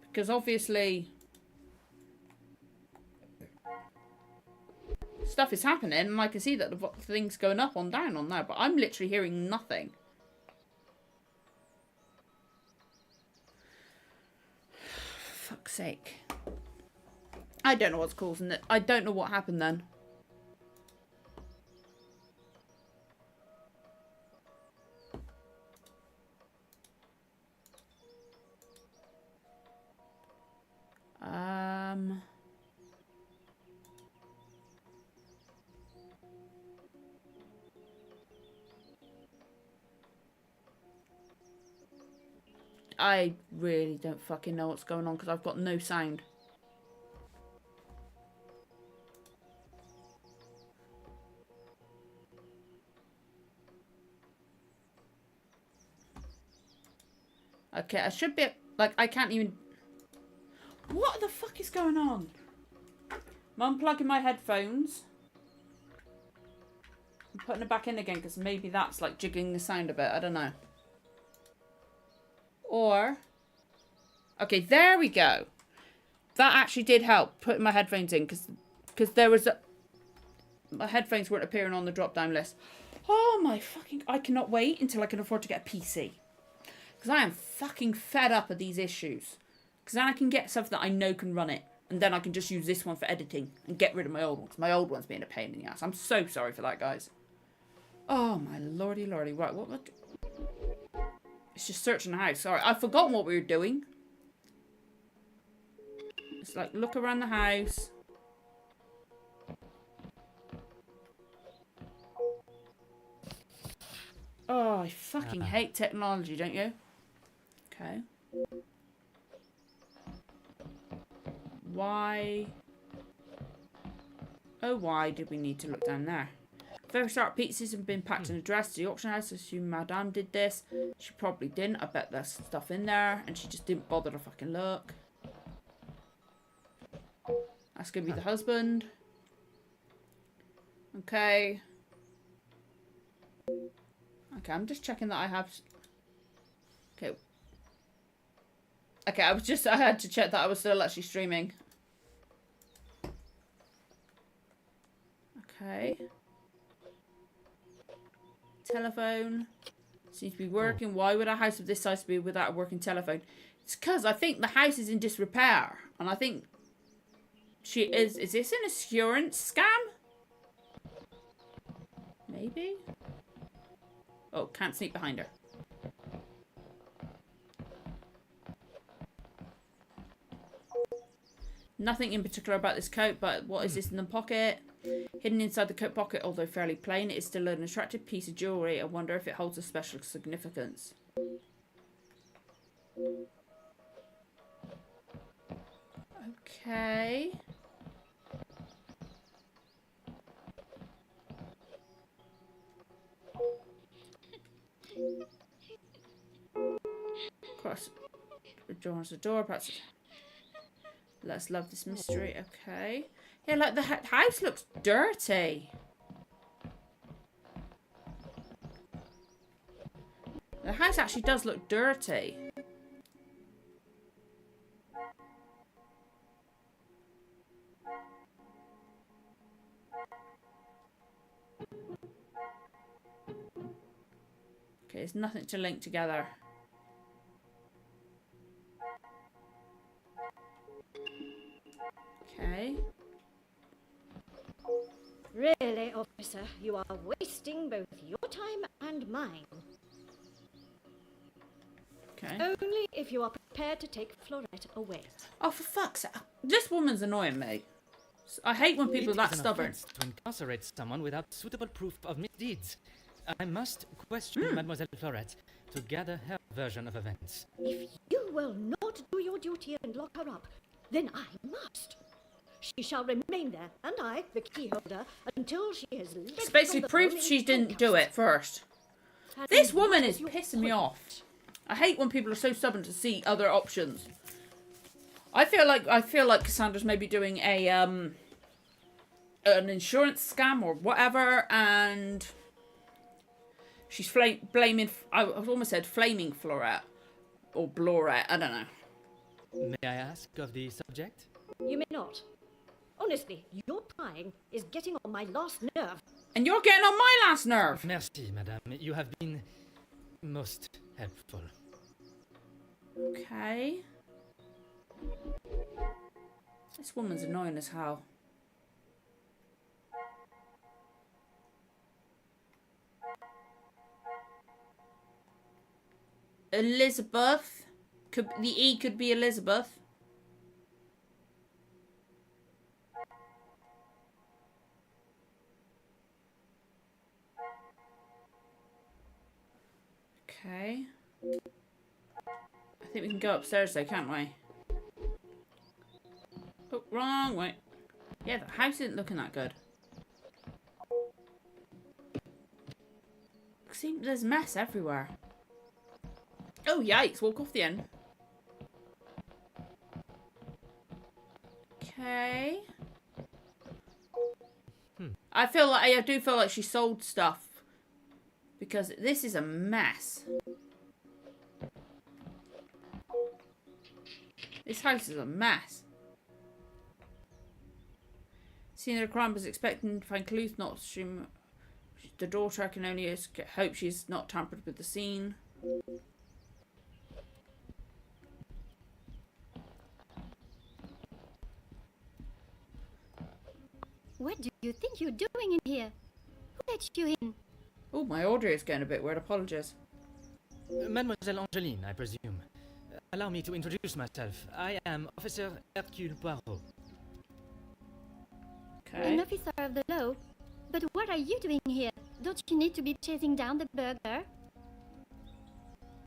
Because obviously... stuff is happening and I can see that the thing's going up on down on now. But I'm literally hearing nothing. Fuck's sake. I don't know what's causing it. I don't know what happened then. I really don't fucking know what's going on because I've got no sound. Okay, I should be... Like, I can't even... What the fuck is going on? I'm unplugging my headphones. I'm putting it back in again because maybe that's, like, jiggling the sound a bit. I don't know. Or... Okay, there we go. That actually did help, putting my headphones in, because there was a... My headphones weren't appearing on the drop-down list. Oh my fucking... I cannot wait until I can afford to get a PC. Because I am fucking fed up of these issues. Because then I can get stuff that I know can run it. And then I can just use this one for editing and get rid of my old one. Because my old one's being a pain in the ass. I'm so sorry for that, guys. Oh my lordy lordy. Right, what... It's just searching the house. Sorry, I've forgotten what we were doing. It's like, look around the house. Oh, I fucking hate technology, don't you? Okay. Why? Oh, why did we need to look down there? Very sharp pizzas have been packed and addressed to the auction house. I assume Madame did this. She probably didn't. I bet there's stuff in there. And she just didn't bother to fucking look. That's going to be the husband. Okay. Okay, I'm just checking that I have... Okay. Okay, I had to check that I was still actually streaming. Okay. Telephone. Seems to be working. Why would a house of this size be without a working telephone? It's because I think the house is in disrepair. And I think... Is this an insurance scam? Maybe? Oh, can't sneak behind her. Nothing in particular about this coat, but what is this in the pocket? Hidden inside the coat pocket, although fairly plain, it is still an attractive piece of jewellery. I wonder if it holds a special significance. Okay. Cross. Draws the door, perhaps. Let's love this mystery. Okay. Yeah, like the house looks dirty. The house actually does look dirty. Okay, there's nothing to link together. Okay. Really, officer, you are wasting both your time and mine. Okay. Only if you are prepared to take Florette away. Oh, for fuck's sake. This woman's annoying me. I hate when people are that stubborn. To incarcerate someone without suitable proof of misdeeds. I must question Mademoiselle Florette to gather her version of events. If you will not do your duty and lock her up, then I must. She shall remain there, and I, the key holder, until she has left. It's basically proof she didn't do it first. This woman is pissing me off. I hate when people are so stubborn to see other options. I feel like Cassandra's maybe doing a an insurance scam or whatever, and she's blaming. I almost said flaming Florette or Blorette. I don't know. May I ask of the subject? You may not. Honestly, your prying is getting on my last nerve. And you're getting on my last nerve. Merci, madame. You have been most helpful. Okay. This woman's annoying as hell. Elizabeth. The E could be Elizabeth. Okay. I think we can go upstairs though, can't we? Oh, wrong way. Yeah, the house isn't looking that good. See, there's mess everywhere. Oh, yikes. Walk off the end. Okay. I do feel like she sold stuff. Because this is a mess. This house is a mess. Scene of the crime was expecting to find clues, not assume the daughter. I can only hope she's not tampered with the scene. What do you think you're doing in here? Who let you in? Oh, my audio is getting a bit weird. Apologies. Mademoiselle Angeline, I presume. Allow me to introduce myself. I am Officer Hercule Poirot. An officer of the law? But what are you doing here? Don't you need to be chasing down the burglar?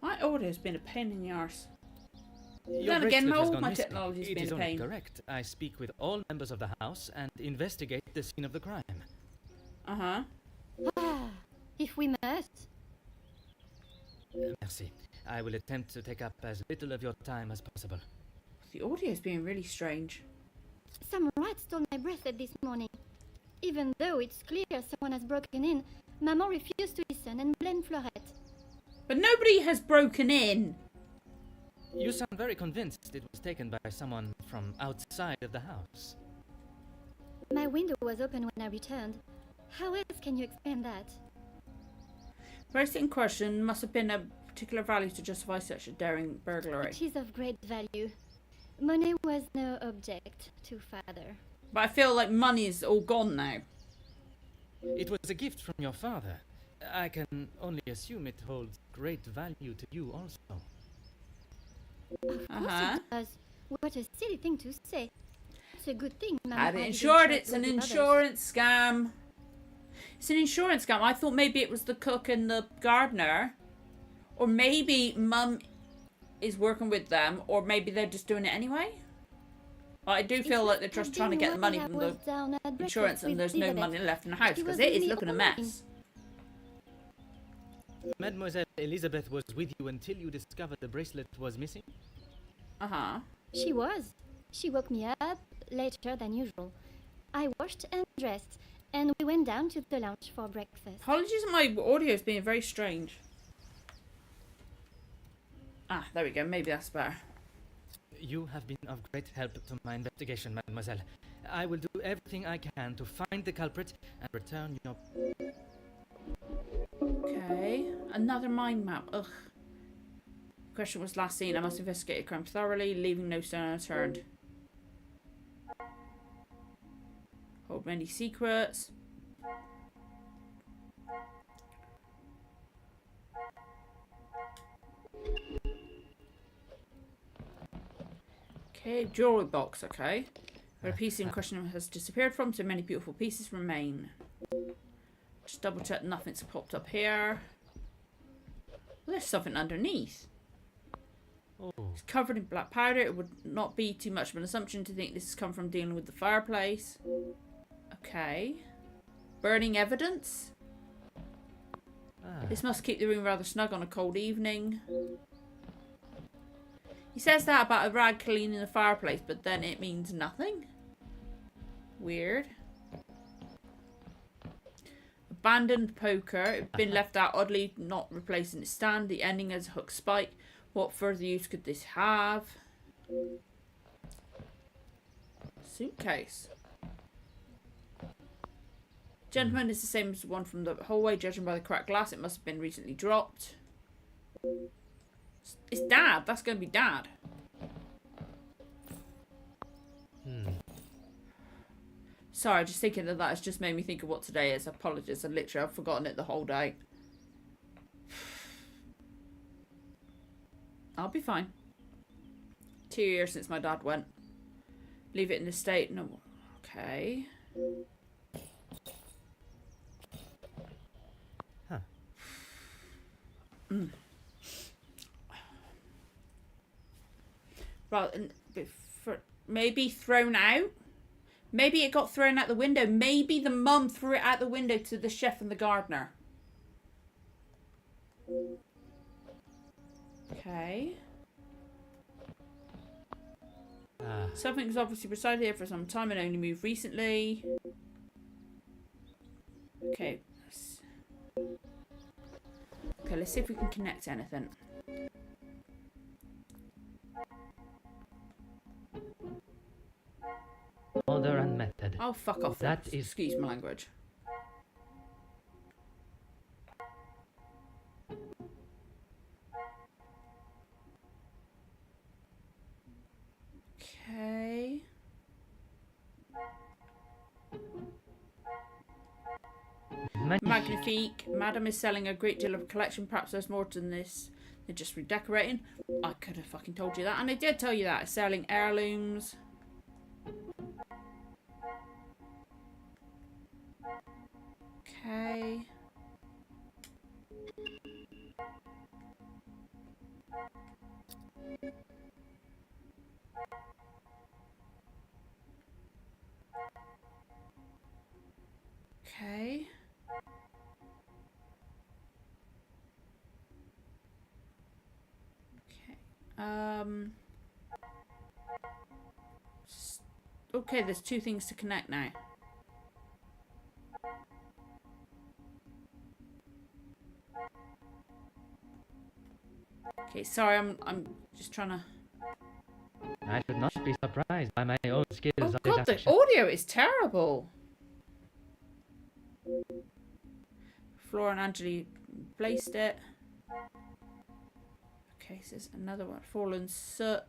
My audio's been a pain in the arse. Your Then again, bracelet my has gone technology's missing. been It is a only pain. correct. I speak with all members of the house and investigate the scene of the crime. Uh-huh. Ah, if we must. Merci. I will attempt to take up as little of your time as possible. The audio's being really strange. Some rat stole my bracelet this morning. Even though it's clear someone has broken in, Maman refused to listen and blamed Florette. But nobody has broken in. You sound very convinced it was taken by someone from outside of the house. My window was open when I returned. How else can you explain that? The bracelet in question must have been a particular value to justify such a daring burglary. It is of great value. Money was no object to father. But I feel like money's all gone now. It was a gift from your father. I can only assume it holds great value to you also. Of course it does. What a silly thing to say. It's a good thing Mama Had it didn't insured, share it's an with others. insurance scam. It's an insurance scam. I thought maybe it was the cook and the gardener. Or maybe Mum is working with them. Or maybe they're just doing it anyway. But I do feel like they're just trying to get the money from the insurance and there's no money left in the house. Because it is looking a mess. Mademoiselle Elizabeth was with you until you discovered the bracelet was missing? Uh-huh. She was. She woke me up later than usual. I washed and dressed, and we went down to the lounge for breakfast. Apologies, my audio is being very strange. Ah, there we go. Maybe that's better. You have been of great help to my investigation, mademoiselle. I will do everything I can to find the culprit and return your... Okay. Another mind map. Ugh. Question was last seen. I must investigate a crime thoroughly, leaving no stone unturned. Hold many secrets. Okay, jewelry box, okay. Where a piece in question has disappeared from, so many beautiful pieces remain. Just double check nothing's popped up here. Well, there's something underneath. Oh. It's covered in black powder. It would not be too much of an assumption to think this has come from dealing with the fireplace. Okay. Burning evidence. This must keep the room rather snug on a cold evening. He says that about a rag cleaning the fireplace, but then it means nothing. Weird. Abandoned poker. It had been left out oddly, not replacing its stand. The ending as a hook spike. What further use could this have? Suitcase. Gentleman is the same as the one from the hallway. Judging by the cracked glass, it must have been recently dropped. It's Dad. That's going to be Dad. Sorry, just thinking of that has just made me think of what today is. Apologies. I've forgotten it the whole day. I'll be fine. 2 years since my dad went. Leave it in this state. No. Okay. Huh. Right, and maybe thrown out. Maybe it got thrown out the window. Maybe the mum threw it out the window to the chef and the gardener. Okay. Something's obviously resided here for some time and only moved recently. Okay. Okay, let's see if we can connect anything. Order and method. Oh, fuck off. That then. is... Excuse my language. Okay. Magnifique. Madam is selling a great deal of a collection. Perhaps there's more to this than just redecorating. I could have fucking told you that. And I did tell you that. It's selling heirlooms. Okay. Okay. Okay, there's 2 things to connect now. Okay, sorry, I'm just trying to... I should not be surprised by my own skills Oh of god, the deduction. audio is terrible. Flora and Angeli placed it. Okay, so there's another one. Fallen soot.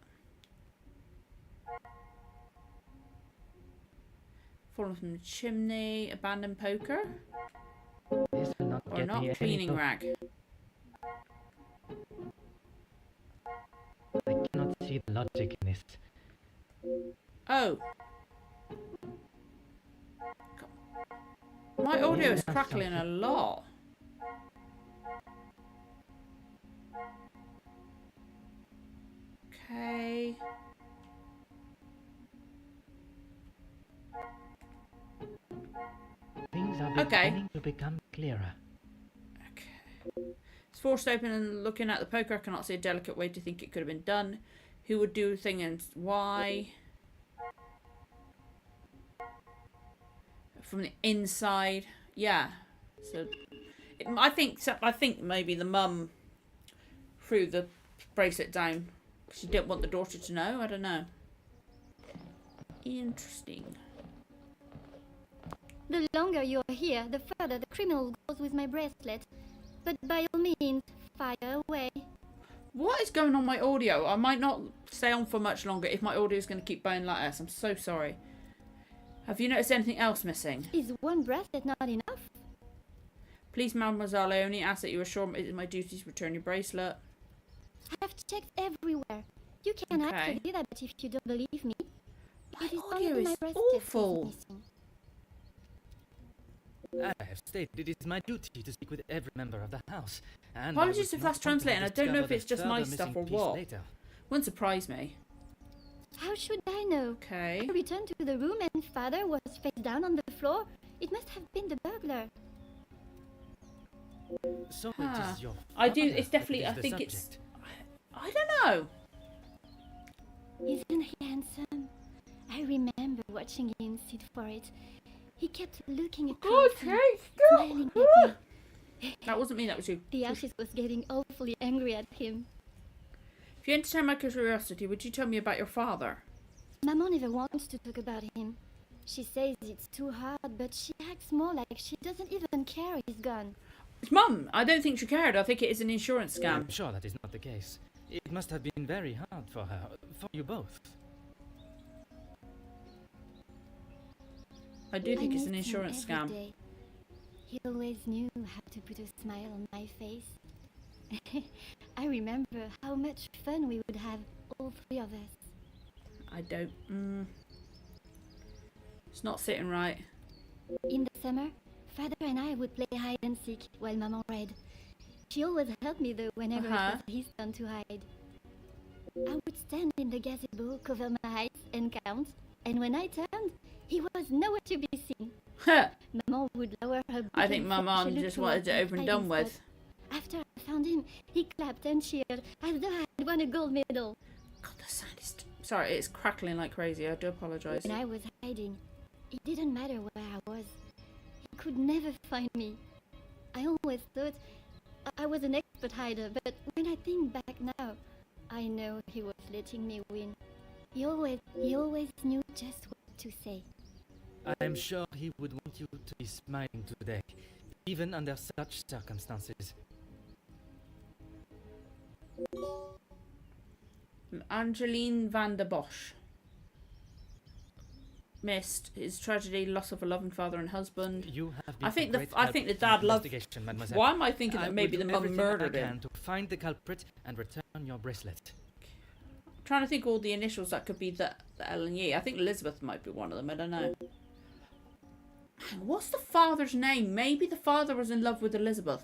Fallen from the chimney. Abandoned poker. This will not Or get me not. any Cleaning rag. I cannot see the logic in this. Oh. My audio is crackling a lot. Okay. Things are beginning to become clearer. Okay. It's forced open and looking at the poker. I cannot see a delicate way to think it could have been done. Who would do a thing and why? From the inside, yeah. So, I think maybe the mum threw the bracelet down. She didn't want the daughter to know. I don't know. Interesting. The longer you're here, the further the criminal goes with my bracelet. But by all means, fire away. What is going on my audio? I might not stay on for much longer if my audio is going to keep bowing like this. I'm so sorry. Have you noticed anything else missing? Is one bracelet not enough? Please, mademoiselle, I only ask that you assure me it is my duty to return your bracelet. I have checked everywhere. You can Okay. actually do that if you don't believe me. My It is audio only my is bracelet awful. is missing. I have stated it is my duty to speak with every member of the house. And Apologies if that's translating. I don't know if it's just my stuff or what. Later. Wouldn't surprise me. How should I know? Okay. I returned to the room and father was face down on the floor. It must have been the burglar. So Huh. it is your I do. father It's definitely. that I is the think it's. subject. I don't know. Isn't he handsome? I remember watching him sit for it. He kept looking across and smiling at me. That wasn't me. That was you. The artist was getting awfully angry at him. If you entertain my curiosity, would you tell me about your father? Maman never wants to talk about him. She says it's too hard, but she acts more like she doesn't even care he's gone. It's Mum. I don't think she cared. I think it is an insurance scam. I'm sure that is not the case. It must have been very hard for her, for you both. I do think I it's an missed him insurance every scam. day. He always knew how to put a smile on my face. I remember how much fun we would have, all 3 of us. I don't. It's not sitting right. In the summer, father and I would play hide and seek while Maman read. She always helped me though whenever it was his turn to hide. I would stand in the gazebo, cover my eyes and count, and when I turned, he was nowhere to be seen. Maman would lower her book I think and my she mum looked just wanted towards it the over and hiding done with. spot. After I found him, he clapped and cheered as though I had won a gold medal. God, the sound is... Sorry, it's crackling like crazy. I do apologise. When I was hiding, it didn't matter where I was. He could never find me. I always thought I was an expert hider, but when I think back now, I know he was letting me win. He always knew just what to say. I am sure he would want you to be smiling today, even under such circumstances. Angeline van der Bosch. Missed his tragedy, loss of a loving father and husband. You have been I think a great I help think the in dad loved. investigation, mademoiselle. Why am I thinking I that will maybe do the mum everything murdered I him? can to find the culprit and return your bracelet. I'm trying to think all the initials that could be the L and E. I think Elizabeth might be one of them. I don't know. What's the father's name? Maybe the father was in love with Elizabeth.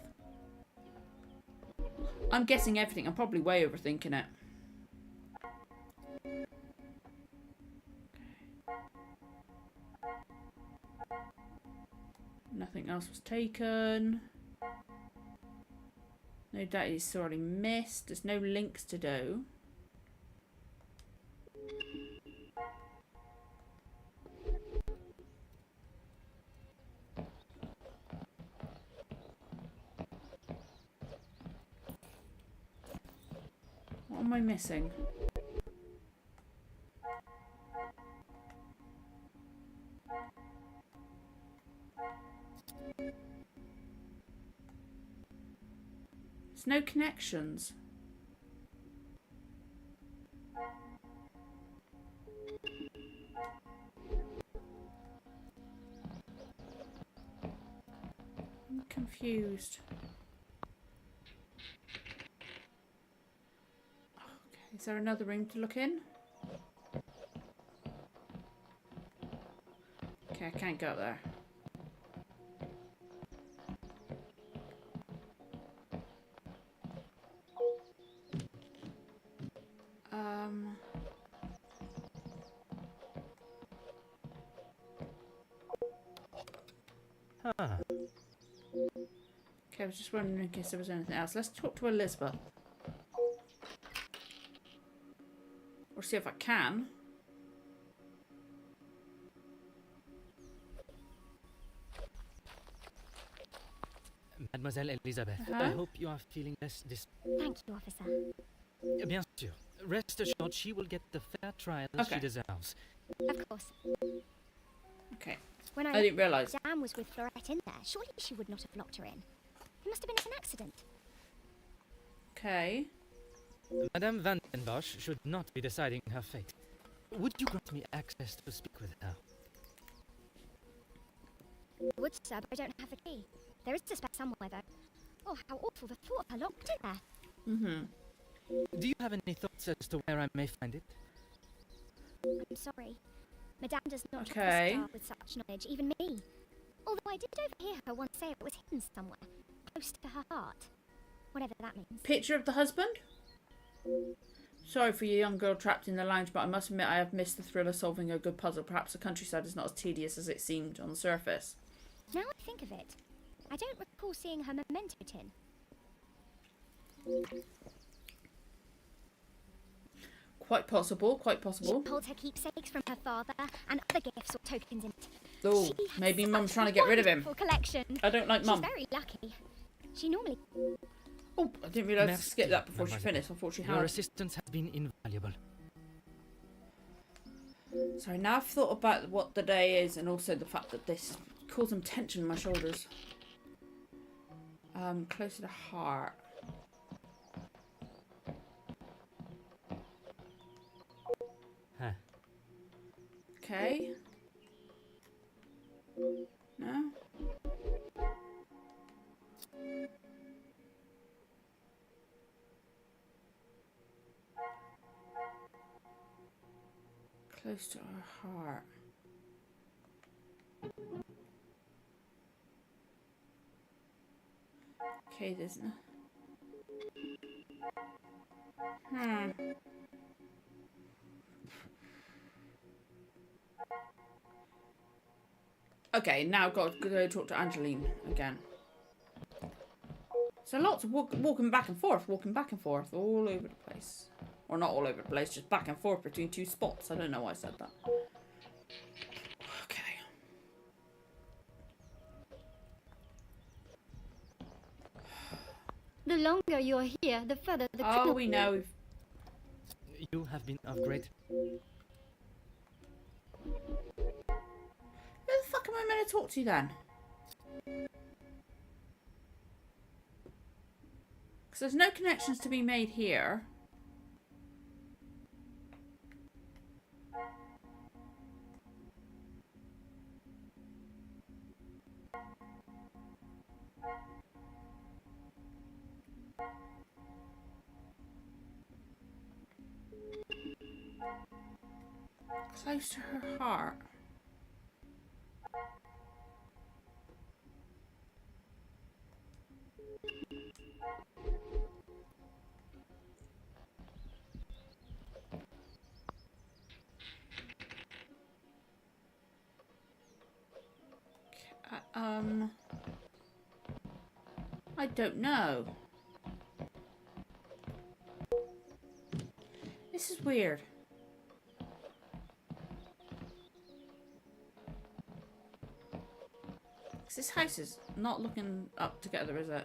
I'm guessing everything. I'm probably way overthinking it. Nothing else was taken. No doubt he's sorely missed. There's no links to do. am I missing? There's no connections. I'm confused. Okay, is there another room to look in? Okay, I can't go there. Ah. Okay, I was just wondering in case there was anything else. Let's talk to Elizabeth. Or see if I can. Mademoiselle Elizabeth, I hope you are feeling less Thank you, officer. Bien sûr. Rest assured she will get the fair trial she deserves. Of course. Okay. When I didn't realise. Madame was with Florette in there, surely she would not have locked her in. It must have been an accident. Okay. Madame Van den Bosch should not be deciding her fate. Would you grant me access to speak with her? I would, sir, but I don't have the key. There is a spare somewhere, though. Oh, how awful, the thought of her locked in there. Mm-hmm. Do you have any thoughts as to where I may find it? I'm sorry. Madame does not trust a child with such knowledge, even me. Although I did overhear her once say it was hidden somewhere, close to her heart. Whatever that means. Picture of the husband? Sorry for your young girl trapped in the lounge, but I must admit I have missed the thrill of solving a good puzzle. Perhaps the countryside is not as tedious as it seemed on the surface. Now I think of it, I don't recall seeing her memento tin. Quite possible, quite possible. She holds her keepsakes from her father and other gifts or tokens in it. Oh, maybe Mum's trying to get rid of him. Collection. I don't like Mum. She's very lucky. She normally... Oh, I didn't realise to skip that before she finished. I thought she had. Your assistance has been invaluable. Sorry, now I've thought about what the day is and also the fact that this caused some tension in my shoulders. Close to the heart. Huh. Okay. No? Close to her heart. Okay, there's no... Okay, now I've got to go talk to Angeline again. So lots of walking back and forth, all over the place. Or not all over the place, just back and forth between two spots. I don't know why I said that. Okay. The longer you're here, the further the... Oh, we know. You have been of great... Who the fuck am I meant to talk to then? Because there's no connections to be made here. Close to her heart. I don't know. This is weird. This house is not looking up together, is it?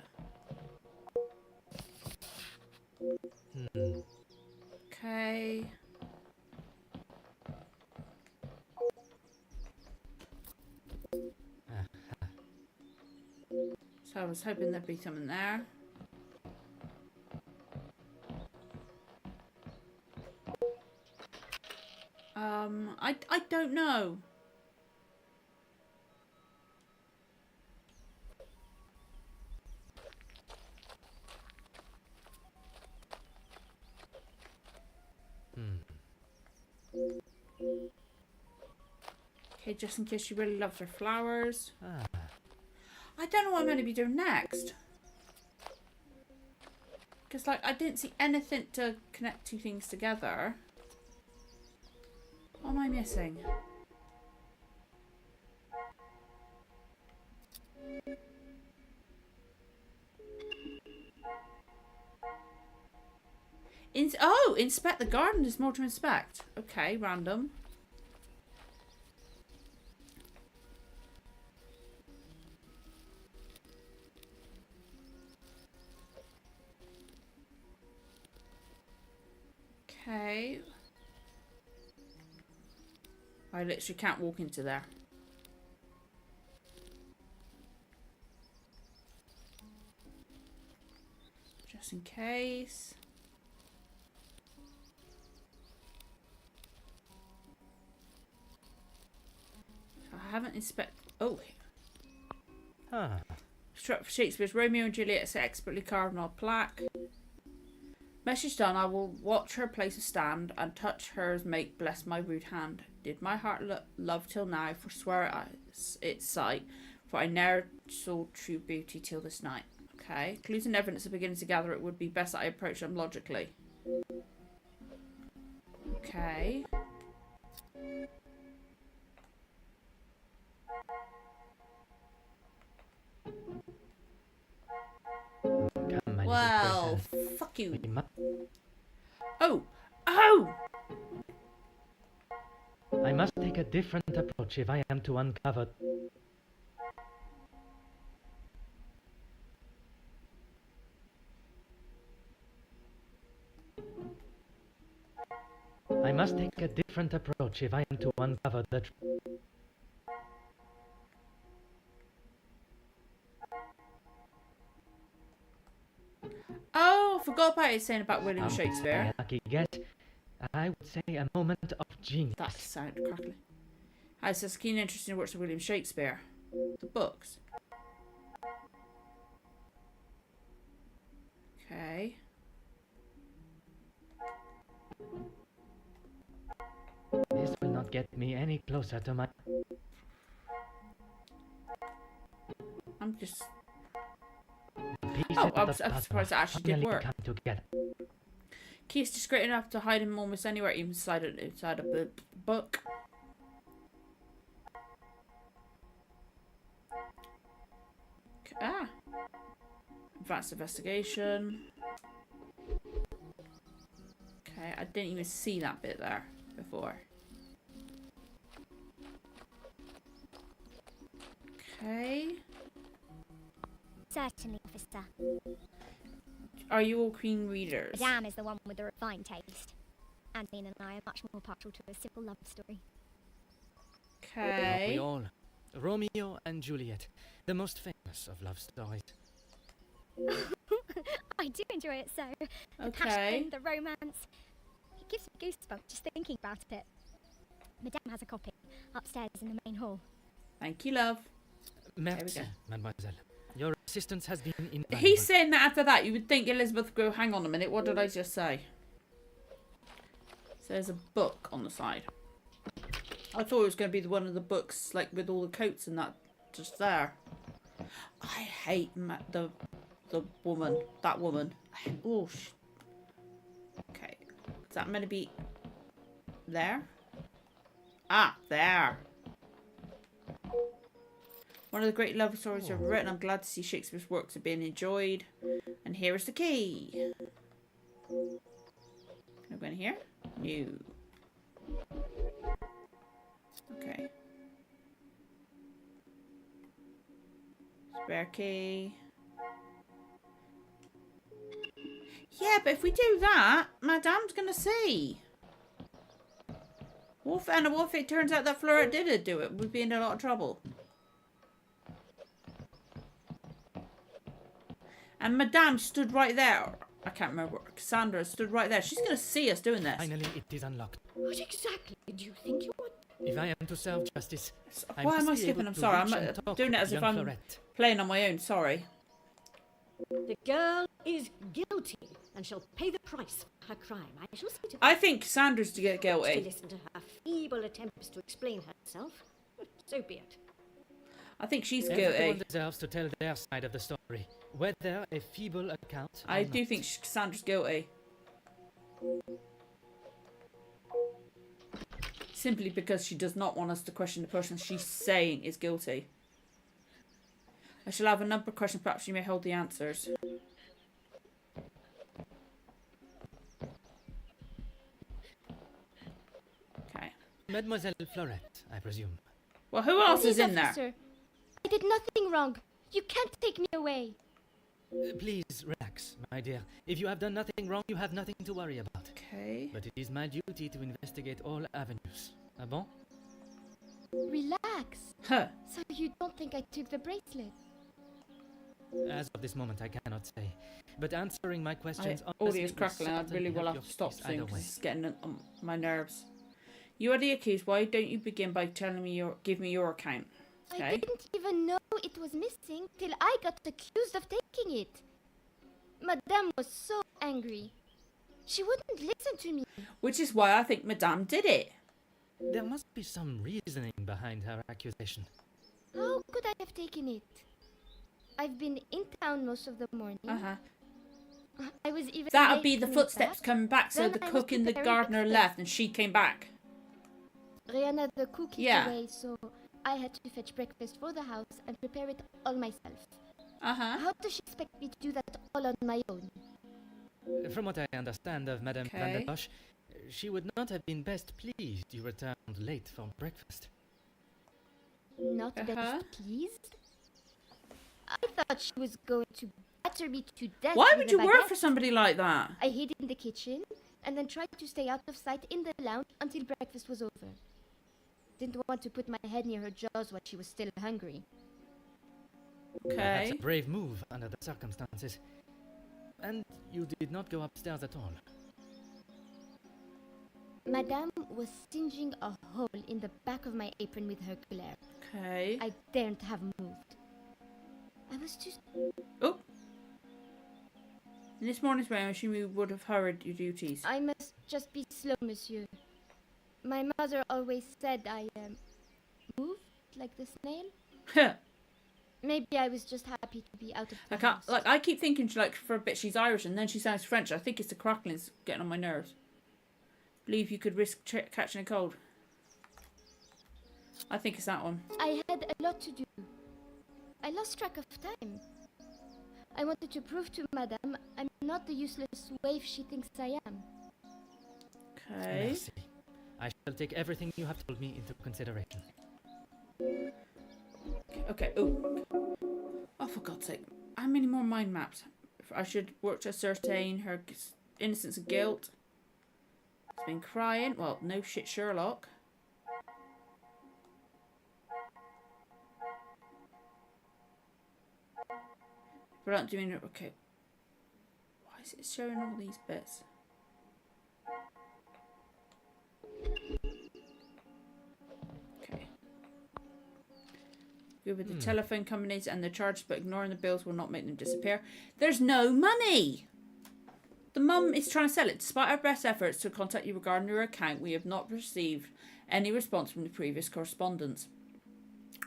So I was hoping there'd be something there. I don't know. Okay, just in case she really loves her flowers. I don't know what I'm going to be doing next. Because, like, I didn't see anything to connect two things together. What am I missing? Oh, inspect the garden. There's more to inspect. Okay, random. Okay. I literally can't walk into there. Just in case. I haven't inspected. Oh. Shakespeare's Romeo and Juliet is expertly carved on a plaque. Message done. I will watch her place a stand and touch hers make bless my rude hand. Did my heart love till now, forswear its sight, for I ne'er saw true beauty till this night. Okay. Clues and evidence are beginning to gather. It would be best that I approach them logically. Okay. Well, fuck you. Oh! Oh! I must take a different approach if I am to uncover... I must take a different approach if I am to uncover the truth. Oh, I forgot about it saying about William Shakespeare. Lucky guess. I would say a moment of genius. That sounded crackly. I says keen interest in works of William Shakespeare. The books. Okay. This will not get me any closer to my... I'm just... Oh, I'm surprised it actually did work. Key is discreet enough to hide him almost anywhere, even inside a book. Ah. Advanced investigation. Okay, I didn't even see that bit there before. Okay. Certainly, officer. Are you all keen readers? Madame is the one with the refined taste. Anthony and I are much more partial to a simple love story. Okay. We all. Romeo and Juliet, the most famous of love stories. I do enjoy it so. The Okay. passion, the romance. It gives me goosebumps just thinking about it. Madame has a copy upstairs in the main hall. Thank you, love. Merci, mademoiselle. Your assistance has been invaluable. He's saying that after that. You would think Elizabeth would go, hang on a minute, what did I just say? So there's a book on the side. I thought it was going to be one of the books, like with all the coats and that, just there. I hate the woman, that woman. Oh, okay. Is that meant to be there? Ah, there. One of the great love stories I've written. I'm glad to see Shakespeare's works are being enjoyed. And here is the key. Can I go in here? No. Okay. Spare key. Yeah, but if we do that, Madame's gonna see. What if it turns out that Florette did do it? We'd be in a lot of trouble. And Madame stood right there. I can't remember. Cassandra stood right there. She's going to see us doing this. Finally, it is unlocked. What exactly do you think you want? If I am to serve justice, Why am I skipping? I'm sorry. I'm doing it as if I'm playing on my own. Sorry. The girl is guilty and shall pay the price for her crime. I shall see to I think Cassandra's to get to guilty. listen to her feeble attempts to explain herself. So be it. I think she's Everyone guilty. deserves to tell their side of the story, whether a feeble account or I do not. think Cassandra's guilty. Simply because she does not want us to question the person she's saying is guilty. I shall have a number of questions. Perhaps you may hold the answers. Okay. Mademoiselle Florette, I presume. Well, who else is Please, in there? officer, I did nothing wrong. You can't take me away. Please relax, my dear. If you have done nothing wrong, you have nothing to worry about. Okay. But it is my duty to investigate all avenues. Ah bon? Relax. Huh. So you don't think I took the bracelet? As of this moment, I cannot say. But answering my questions Audio's honestly will crackling. I certainly really will help have your to stop case soon either because way. it's getting on my nerves. You are the accused. Why don't you begin by telling me give me your account? I Okay. didn't even know it was missing till I got accused of taking it. Madame was so angry. She wouldn't listen to me. Which is why I think Madame did it. There must be some reasoning behind her accusation. How could I have taken it? I've been in town most of the morning. I was even That would late be the coming footsteps back. coming back. So Then the I was cook and the preparing gardener breakfast. left, and she came back. Rihanna the cook is Yeah. away, so I had to fetch breakfast for the house and prepare it all myself. How Does she expect me to do that all on my own? From what I understand of Madame Okay. van der Bosch, she would not have been best pleased you returned late for breakfast. Not best pleased? I thought she was going to batter me to death. Why with would a you work baguette. for somebody like that? I hid in the kitchen and then tried to stay out of sight in the lounge until breakfast was over. Didn't want to put my head near her jaws while she was still hungry. Perhaps Okay. a brave move under the circumstances. And you did not go upstairs at all. Madame was singeing a hole in the back of my apron with her glare. Okay. I daren't have moved. I was too... Oh. In this morning's round, I assume you would have hurried your duties. I must just be slow, monsieur. My mother always said I, moved like the snail. Huh. Maybe I was just happy to be out of the I can't, house. like, I keep thinking, like, for a bit she's Irish and then she sounds French. I think it's the crackling's getting on my nerves. Believe you could risk catching a cold. I think it's that one. I had a lot to do. I lost track of time. I wanted to prove to Madame I'm not the useless waif she thinks I am. Okay. Merci. I shall take everything you have told me into consideration. Okay. Oh. Oh, for God's sake. How many more mind maps? I should work to ascertain her innocence and guilt. She's been crying. Well, no shit, Sherlock. But I'm doing it. Okay. Why is it showing all these bits? Okay. Good with the telephone companies and the charges, but ignoring the bills will not make them disappear. There's no money! The mum is trying to sell it. Despite our best efforts to contact you regarding your account, we have not received any response from the previous correspondence.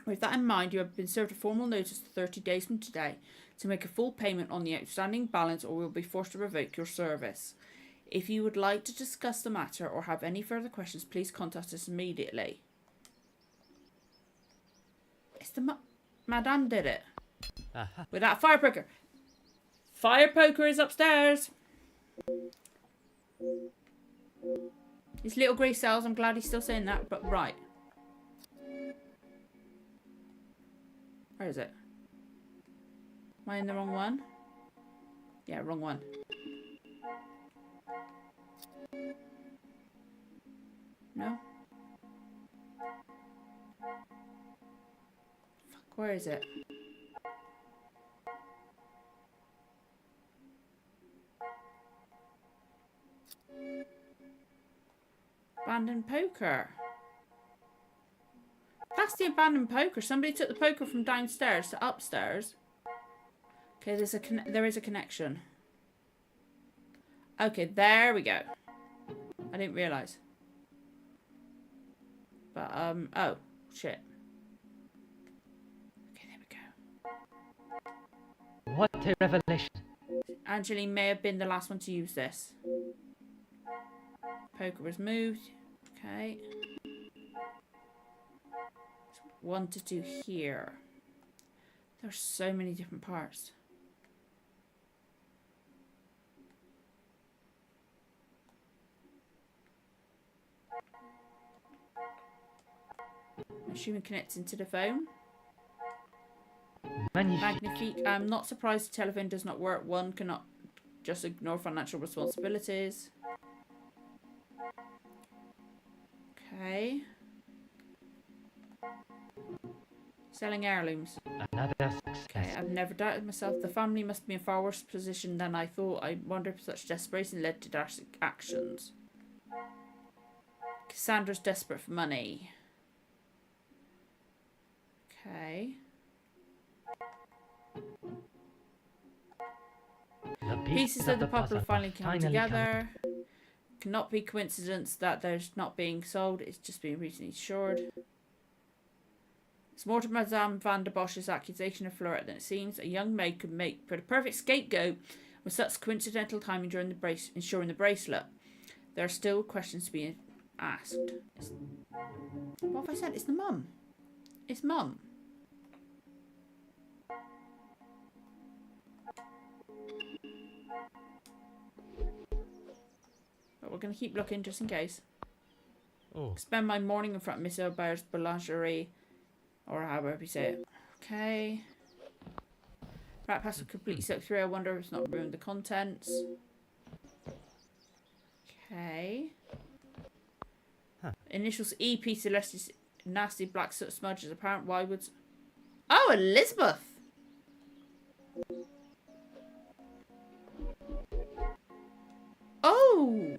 With that in mind, you have been served a formal notice 30 days from today to make a full payment on the outstanding balance, or we will be forced to revoke your service. If you would like to discuss the matter or have any further questions, please contact us immediately. It's the Madame did it. Aha. With that fire poker. Fire poker is upstairs. His little grey cells, I'm glad he's still saying that, but right. Where is it? Am I in the wrong one? Yeah, wrong one. No? Fuck, where is it? abandoned poker. That's the abandoned poker. Somebody took the poker from downstairs to upstairs. Okay, there is a connection. Okay, there we go. I didn't realise. But, oh, shit. Okay, there we go. What a revelation. Angeline may have been the last one to use this. Poker was moved. Okay. 1 to 2 here. There's so many different parts. I'm assuming it connects into the phone. Magnifique. I'm not surprised the telephone does not work. One cannot just ignore financial responsibilities. Okay. Selling heirlooms. Another success. Okay, I've never doubted myself. The family must be in far worse position than I thought. I wonder if such desperation led to drastic actions. Cassandra's desperate for money. Okay. The Pieces of the puzzle finally come together. Cannot be coincidence that there's not being sold. It's just being recently assured. It's more to Madame van der Bosch's accusation of Florette than it seems. A young maid could make for the perfect scapegoat with such coincidental timing during the ensuring the bracelet. There are still questions to be asked. What have I said? It's the mum. It's mum. But we're going to keep looking just in case. Oh. Spend my morning in front of Miss Aubert's boulangerie. Or however you say it. Okay. Rat pass will completely soaked through. I wonder if it's not ruined the contents. Okay. Huh. Initials EP Celeste's nasty black soot smudge is apparent. Why would... Oh, Elizabeth! Oh!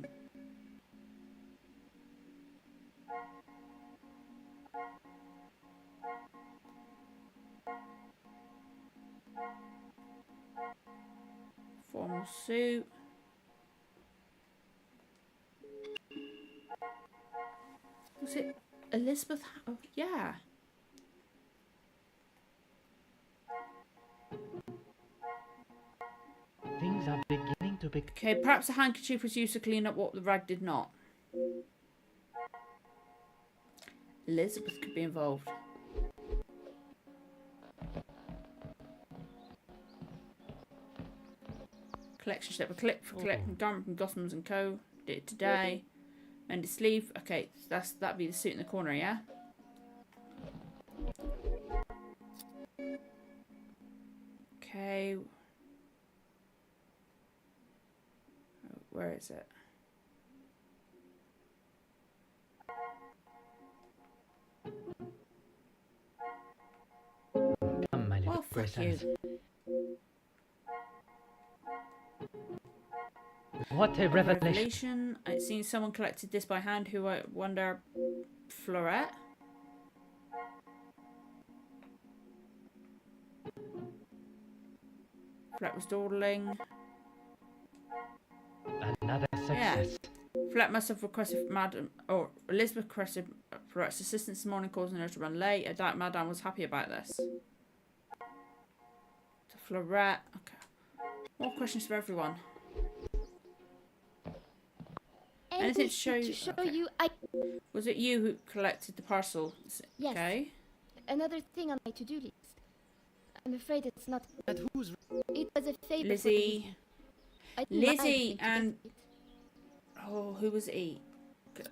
Formal suit. Was it Elizabeth? Oh, yeah. Things are beginning to be... Okay, perhaps a handkerchief was used to clean up what the rag did not. Elizabeth could be involved. Collection step, a clip for collecting garment from Gossamer's and Co. Did it today. Mended sleeve. Okay, that'd be the suit in the corner, yeah? Okay. Where is it? Come, my little Oh, fuck princess. you. What a revelation. It seems someone collected this by hand. Who I wonder... Florette? Florette was dawdling. Another success. Florette must have requested Madame... Or Elizabeth requested Florette's assistance this morning, causing her to run late. I doubt Madame was happy about this. To Florette. Okay. More questions for everyone. Anything to show you? Okay. Was it you who collected the parcel? Yes. Okay. Another thing on my to-do list. I'm afraid it's not... But who's... It was a favor Lizzie. for Lizzie. Lizzie and... Oh, who was E?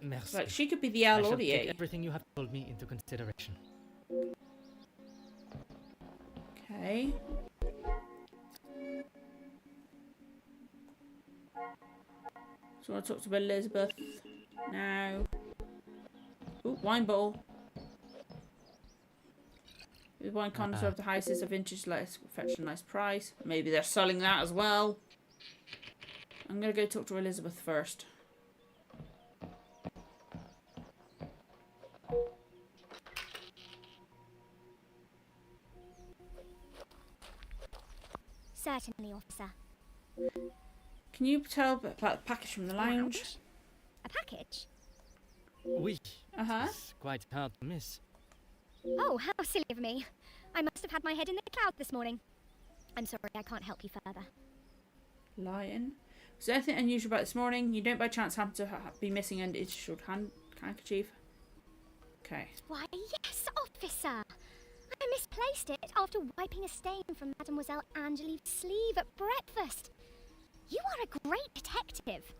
Merci. Like, she could be the I L shall or the take E. everything you have told me into consideration. Okay. So I want to talk to Elizabeth now. Ooh, wine bottle. The wine connoisseur of the houses of vintage lettuce fetch a nice price. Maybe they're selling that as well. I'm going to go talk to Elizabeth first. Certainly, officer. Can you tell about the package from the lounge? A package? Oui. Uh-huh. It's quite hard to miss. Oh, how silly of me. I must have had my head in the clouds this morning. I'm sorry, I can't help you further. Lying. Was there anything unusual about this morning? You don't by chance happen to be missing an initialed handkerchief? Okay. Why, yes, officer. I misplaced it after wiping a stain from Mademoiselle Angelieve's sleeve at breakfast. You are a great detective.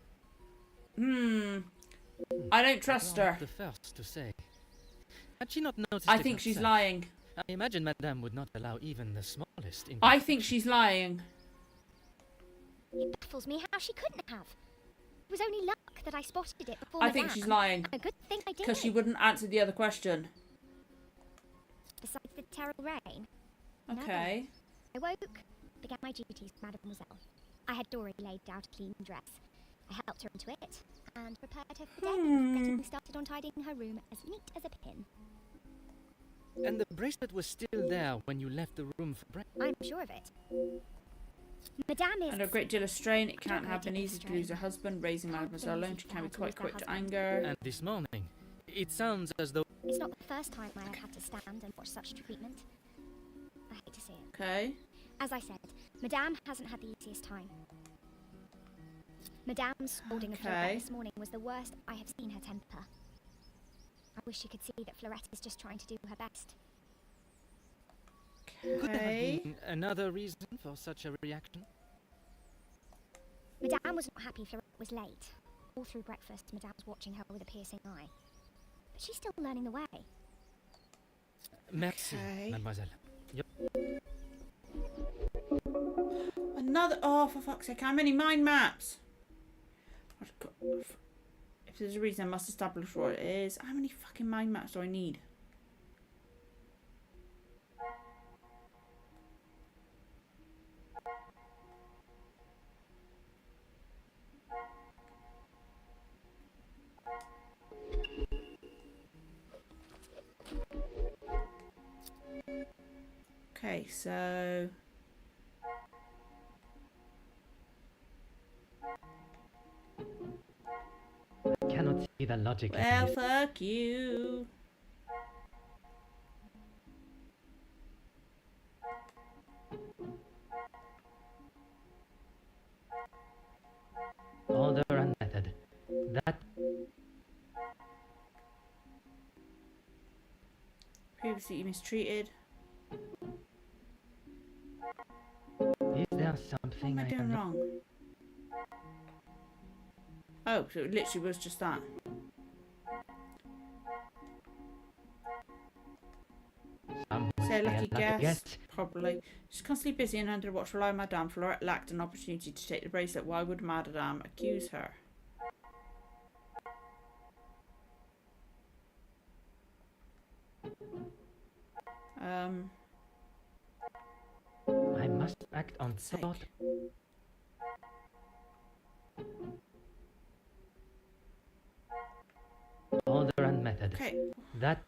I don't trust her. The first to say. Had she not noticed I it think she's herself? lying. I imagine Madame would not allow even the smallest imperfection. I think she's lying. It baffles me how she couldn't have. It was only luck that I spotted it before I think she's lying. A good thing I did. Because she wouldn't answer the other question. Besides the terrible rain. Okay. No. I woke, began my duties with Mademoiselle. I had Dory laid out a clean dress. I helped her into it, and prepared her for the day, getting started on tidying her room as neat as a pin. And the bracelet was still there when you left the room for breakfast. I'm sure of it. Madame is... Under a great deal of strain, it can't have been easy to lose her husband. Raising Mademoiselle alone, she can be quite quick to anger. And this morning, it sounds as though... It's not the first time I have had to stand and watch such treatment. I hate to see it. Okay. As I said, Madame hasn't had the easiest time. Madame's scolding of Florette this morning was the worst I have seen her temper. I wish you could see that Florette is just trying to do her best. Could there have been another reason for such a reaction? Madame was not happy Florette was late. All through breakfast, Madame was watching her with a piercing eye. But she's still learning the way. Merci, mademoiselle. Yep. Another... Oh, for fuck's sake, how many mind maps? If there's a reason, I must establish what it is. How many fucking mind maps do I need? Okay, so... I cannot see the logic in Well, this. fuck you. Order and method. That Previously mistreated. is there What something am I I doing am not... wrong? Oh, so it literally was just that. Some would Say a lucky lucky guess. Probably. She's constantly busy and under watch. Rely on Madame. Florette lacked an opportunity to take the bracelet. Why would Madame accuse her? I must act on Sake. thought. Order and method. Okay. That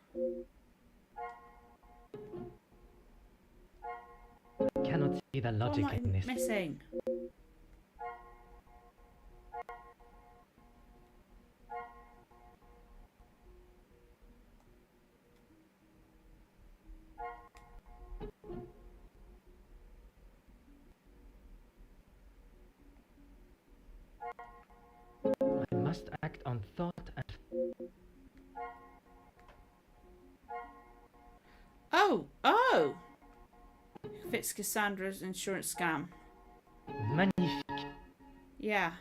cannot see the What logic am I in this. missing? I must act on thought and Oh! Fits Cassandra's insurance scam. magnifique. Yeah.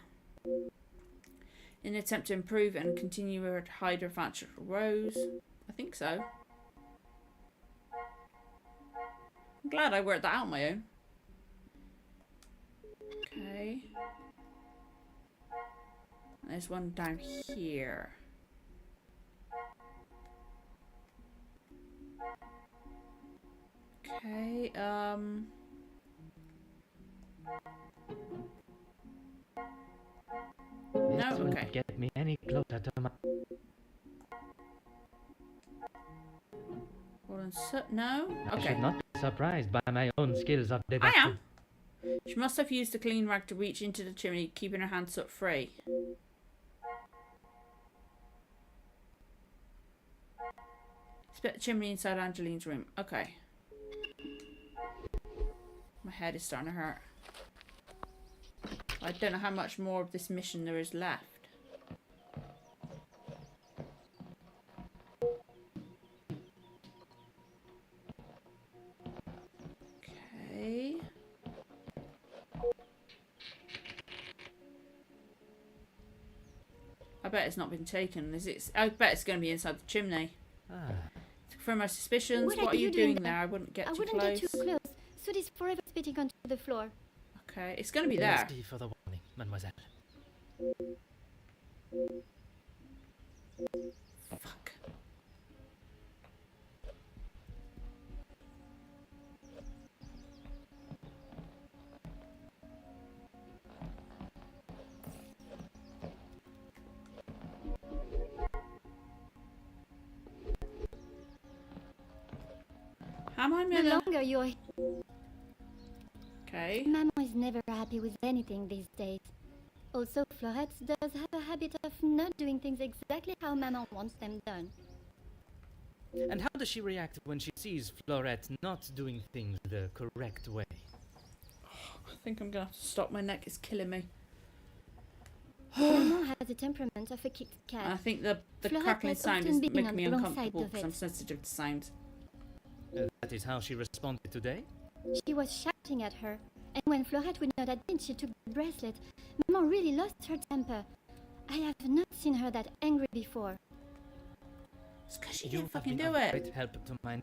In an attempt to improve and continue to hide her financial woes. I think so. I'm glad I worked that out on my own. Okay. And there's one down here. Okay, This No, will okay. not get me any closer to my... Hold on, no? I Okay. should not be surprised by my own skills of I deduction. am. She must have used the clean rag to reach into the chimney, keeping her hands up free. Split the chimney inside Angeline's room. Okay. My head is starting to hurt. I don't know how much more of this mission there is left. Okay. I bet it's not been taken, is it? I bet it's going to be inside the chimney. For my suspicions, what are you doing there? I wouldn't get too close. I wouldn't get too close. Soot is forever spitting onto the floor. Okay, it's going to be there. Merci for the warning, mademoiselle. Fuck. How am I The gonna... longer you're... Okay. Maman is never happy with anything these days. Also, Florette does have a habit of not doing things exactly how Maman wants them done. And how does she react when she sees Florette not doing things the correct way? I think I'm gonna have to stop. My neck is killing me. Maman has the temperament of a kicked cat. I think the Florette crackling has sound often is been making on me the wrong uncomfortable side of because it. I'm sensitive to sounds. That is how she responded today? She was shouting at her, and when Florette would not admit she took the bracelet, Maman really lost her temper. I have not seen her that angry before. It's because she You didn't have fucking been do of it. great help to mine.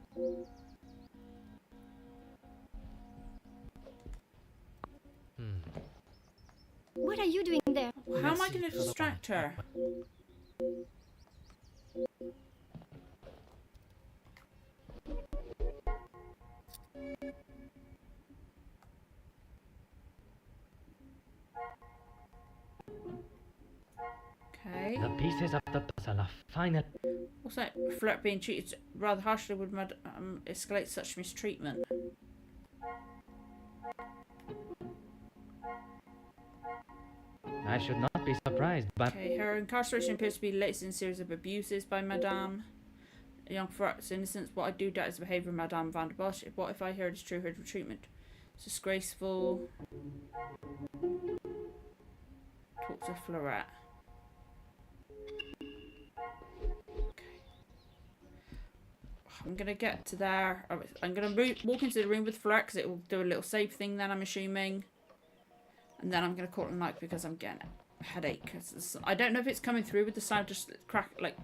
What are you doing there? How am I Merci going to for the distract warning. her? Okay. The pieces of the puzzle are final. What's that? Flirt being treated rather harshly would escalate such mistreatment. I should not be surprised by... Okay, her incarceration appears to be the latest in a series of abuses by Madame. A young Flirt's innocence. What I do doubt is the behaviour of Madame van der Bosch. What if I hear it is true? Her treatment is disgraceful. Talk to Florette. I'm gonna get to there. I'm gonna walk into the room with Florette because it will do a little save thing then, I'm assuming. And then I'm gonna call it a night because I'm getting a headache. I don't know if it's coming through with the sound just like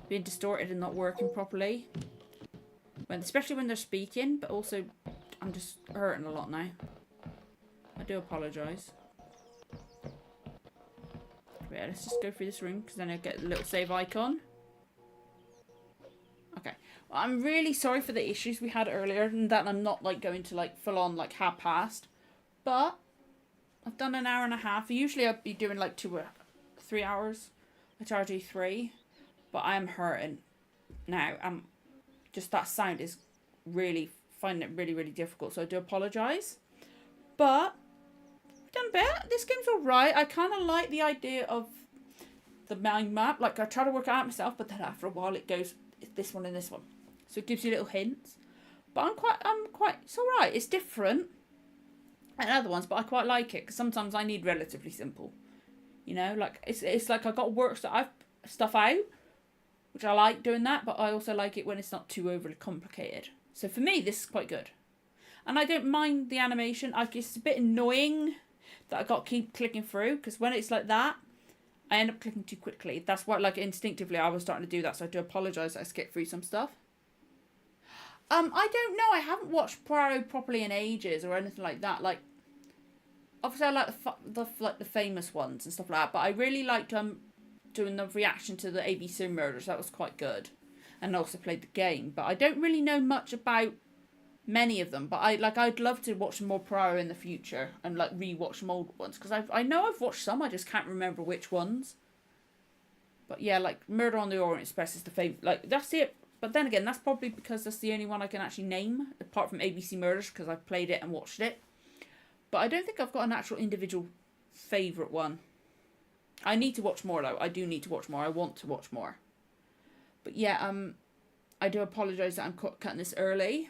being distorted and not working properly. Especially when they're speaking, but also I'm just hurting a lot now. I do apologise. Yeah, let's just go through this room because then I get the little save icon. Okay. Well, I'm really sorry for the issues we had earlier and that I'm not like going to like full on like half past. But I've done an hour and a half. Usually I'd be doing like 2 or 3 hours. I charge you 3. But I am hurting now. Just that sound is really finding it really, really difficult. So I do apologise. But I've done better. This game's alright. I kind of like the idea of the mind map. Like I try to work it out myself, but then after a while it goes this one and this one. So it gives you little hints. But I'm quite. It's alright. It's different than other ones, but I quite like it because sometimes I need relatively simple. You know, like it's like I got work stuff out, which I like doing that, but I also like it when it's not too overly complicated. So for me, this is quite good. And I don't mind the animation. It's a bit annoying that I got to keep clicking through, because when it's like that, I end up clicking too quickly. That's why, like, instinctively I was starting to do that, so I do apologise that I skipped through some stuff. I don't know. I haven't watched Poirot properly in ages or anything like that. Like, obviously I like the famous ones and stuff like that, but I really liked doing the reaction to the ABC murders. That was quite good. And also played the game, but I don't really know much about many of them. But I'd love to watch some more Poirot in the future and like rewatch some old ones, because I know I've watched some, I just can't remember which ones. But yeah, like Murder on the Orient Express is the favorite. Like that's it. But then again, that's probably because that's the only one I can actually name, apart from ABC Murders, because I've played it and watched it. But I don't think I've got an actual individual favourite one. I need to watch more, though. I do need to watch more. I want to watch more. But yeah, I do apologise that I'm cutting this early.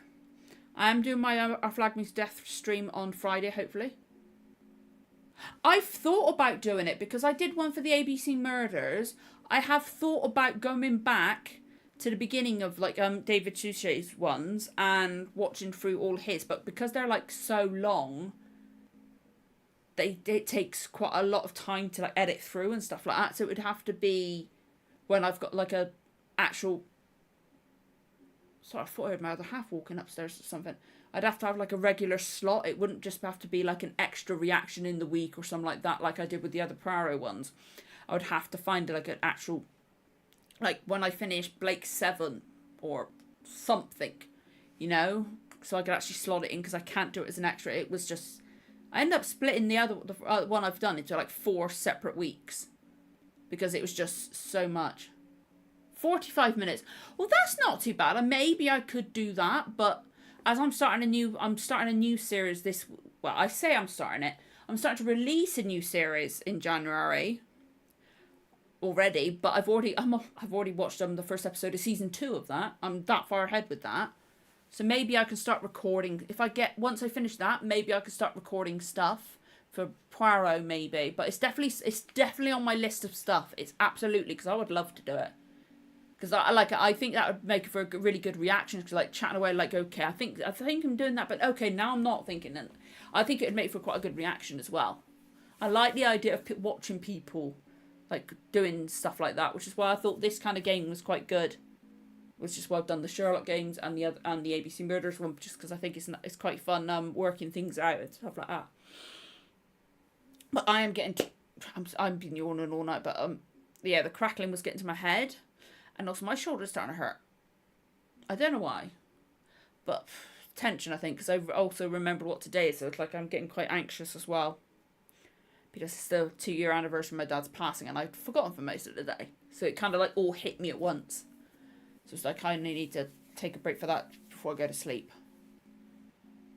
I am doing my Our Flag Means Death stream on Friday, hopefully. I've thought about doing it because I did one for the ABC Murders. I have thought about going back to the beginning of like David Suchet's ones and watching through all his, but because they're like so long, it takes quite a lot of time to like edit through and stuff like that. So it would have to be when I've got like a actual. Sorry, I thought I heard my other half walking upstairs or something. I'd have to have like a regular slot. It wouldn't just have to be like an extra reaction in the week or something like that, like I did with the other Poirot ones. I would have to find like an actual, like when I finish Blake 7 or something, you know, so I could actually slot it in because I can't do it as an extra. It was just, I ended up splitting the one I've done into like 4 separate weeks because it was just so much. 45 minutes. Well, that's not too bad. And maybe I could do that, but as I'm starting a new series this. Well, I say I'm starting it. I'm starting to release a new series in January already, but I've already watched the first episode of season 2 of that. I'm that far ahead with that, so maybe I can start recording. Once I finish that, maybe I could start recording stuff for Poirot, maybe. But it's definitely on my list of stuff. It's absolutely, because I would love to do it. Because I think that would make for a really good reaction. Because like chatting away, like, okay, I think I'm doing that, but okay, now I'm not thinking that. I think it would make for quite a good reaction as well. I like the idea of watching people like doing stuff like that, which is why I thought this kind of game was quite good. Which is why I've done the Sherlock games and the ABC Murders one, just because I think it's quite fun working things out and stuff like that. But I am getting, I've been yawning all night, but yeah, the crackling was getting to my head. And also my shoulder's starting to hurt. I don't know why. But tension, I think, because I also remembered what today is. So it's like I'm getting quite anxious as well. Because it's the 2-year anniversary of my dad's passing. And I'd forgotten for most of the day. So it kind of like all hit me at once. So it's like I kind of need to take a break for that before I go to sleep.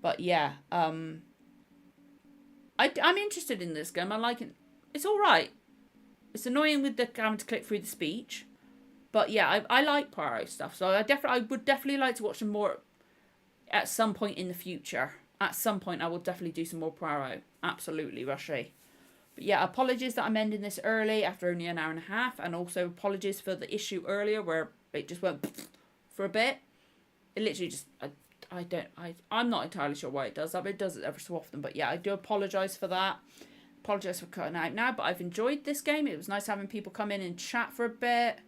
But yeah. I'm interested in this game. I like it. It's alright. It's annoying with having to click through the speech. But yeah, I like Poirot stuff, so I would definitely like to watch some more at some point in the future. At some point, I will definitely do some more Poirot. Absolutely, Rushy. But yeah, apologies that I'm ending this early after only an hour and a half, and also apologies for the issue earlier where it just went for a bit. It literally just I'm not entirely sure why it does that, but it does it ever so often. But yeah, I do apologise for that. Apologise for cutting out now, but I've enjoyed this game. It was nice having people come in and chat for a bit.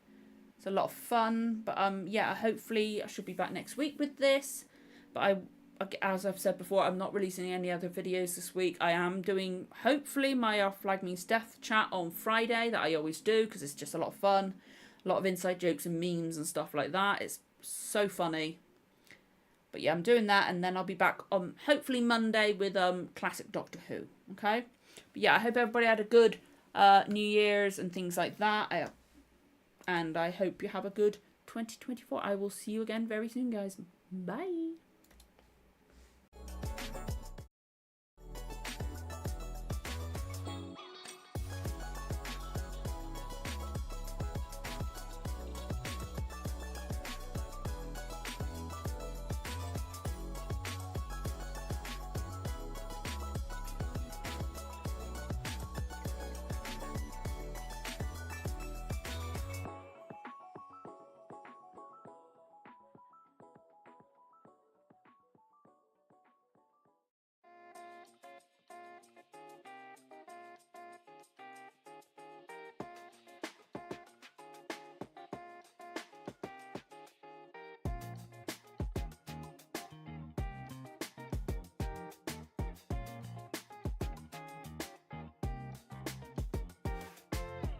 It's a lot of fun, but yeah, hopefully I should be back next week with this. But as I've said before, I'm not releasing any other videos this week. I am doing, hopefully, my Our Flag Means Death chat on Friday that I always do because it's just a lot of fun. A lot of inside jokes and memes and stuff like that. It's so funny. But yeah, I'm doing that, and then I'll be back on hopefully Monday with classic Doctor Who. Okay? But yeah, I hope everybody had a good New Year's and things like that. And I hope you have a good 2024. I will see you again very soon, guys. Bye.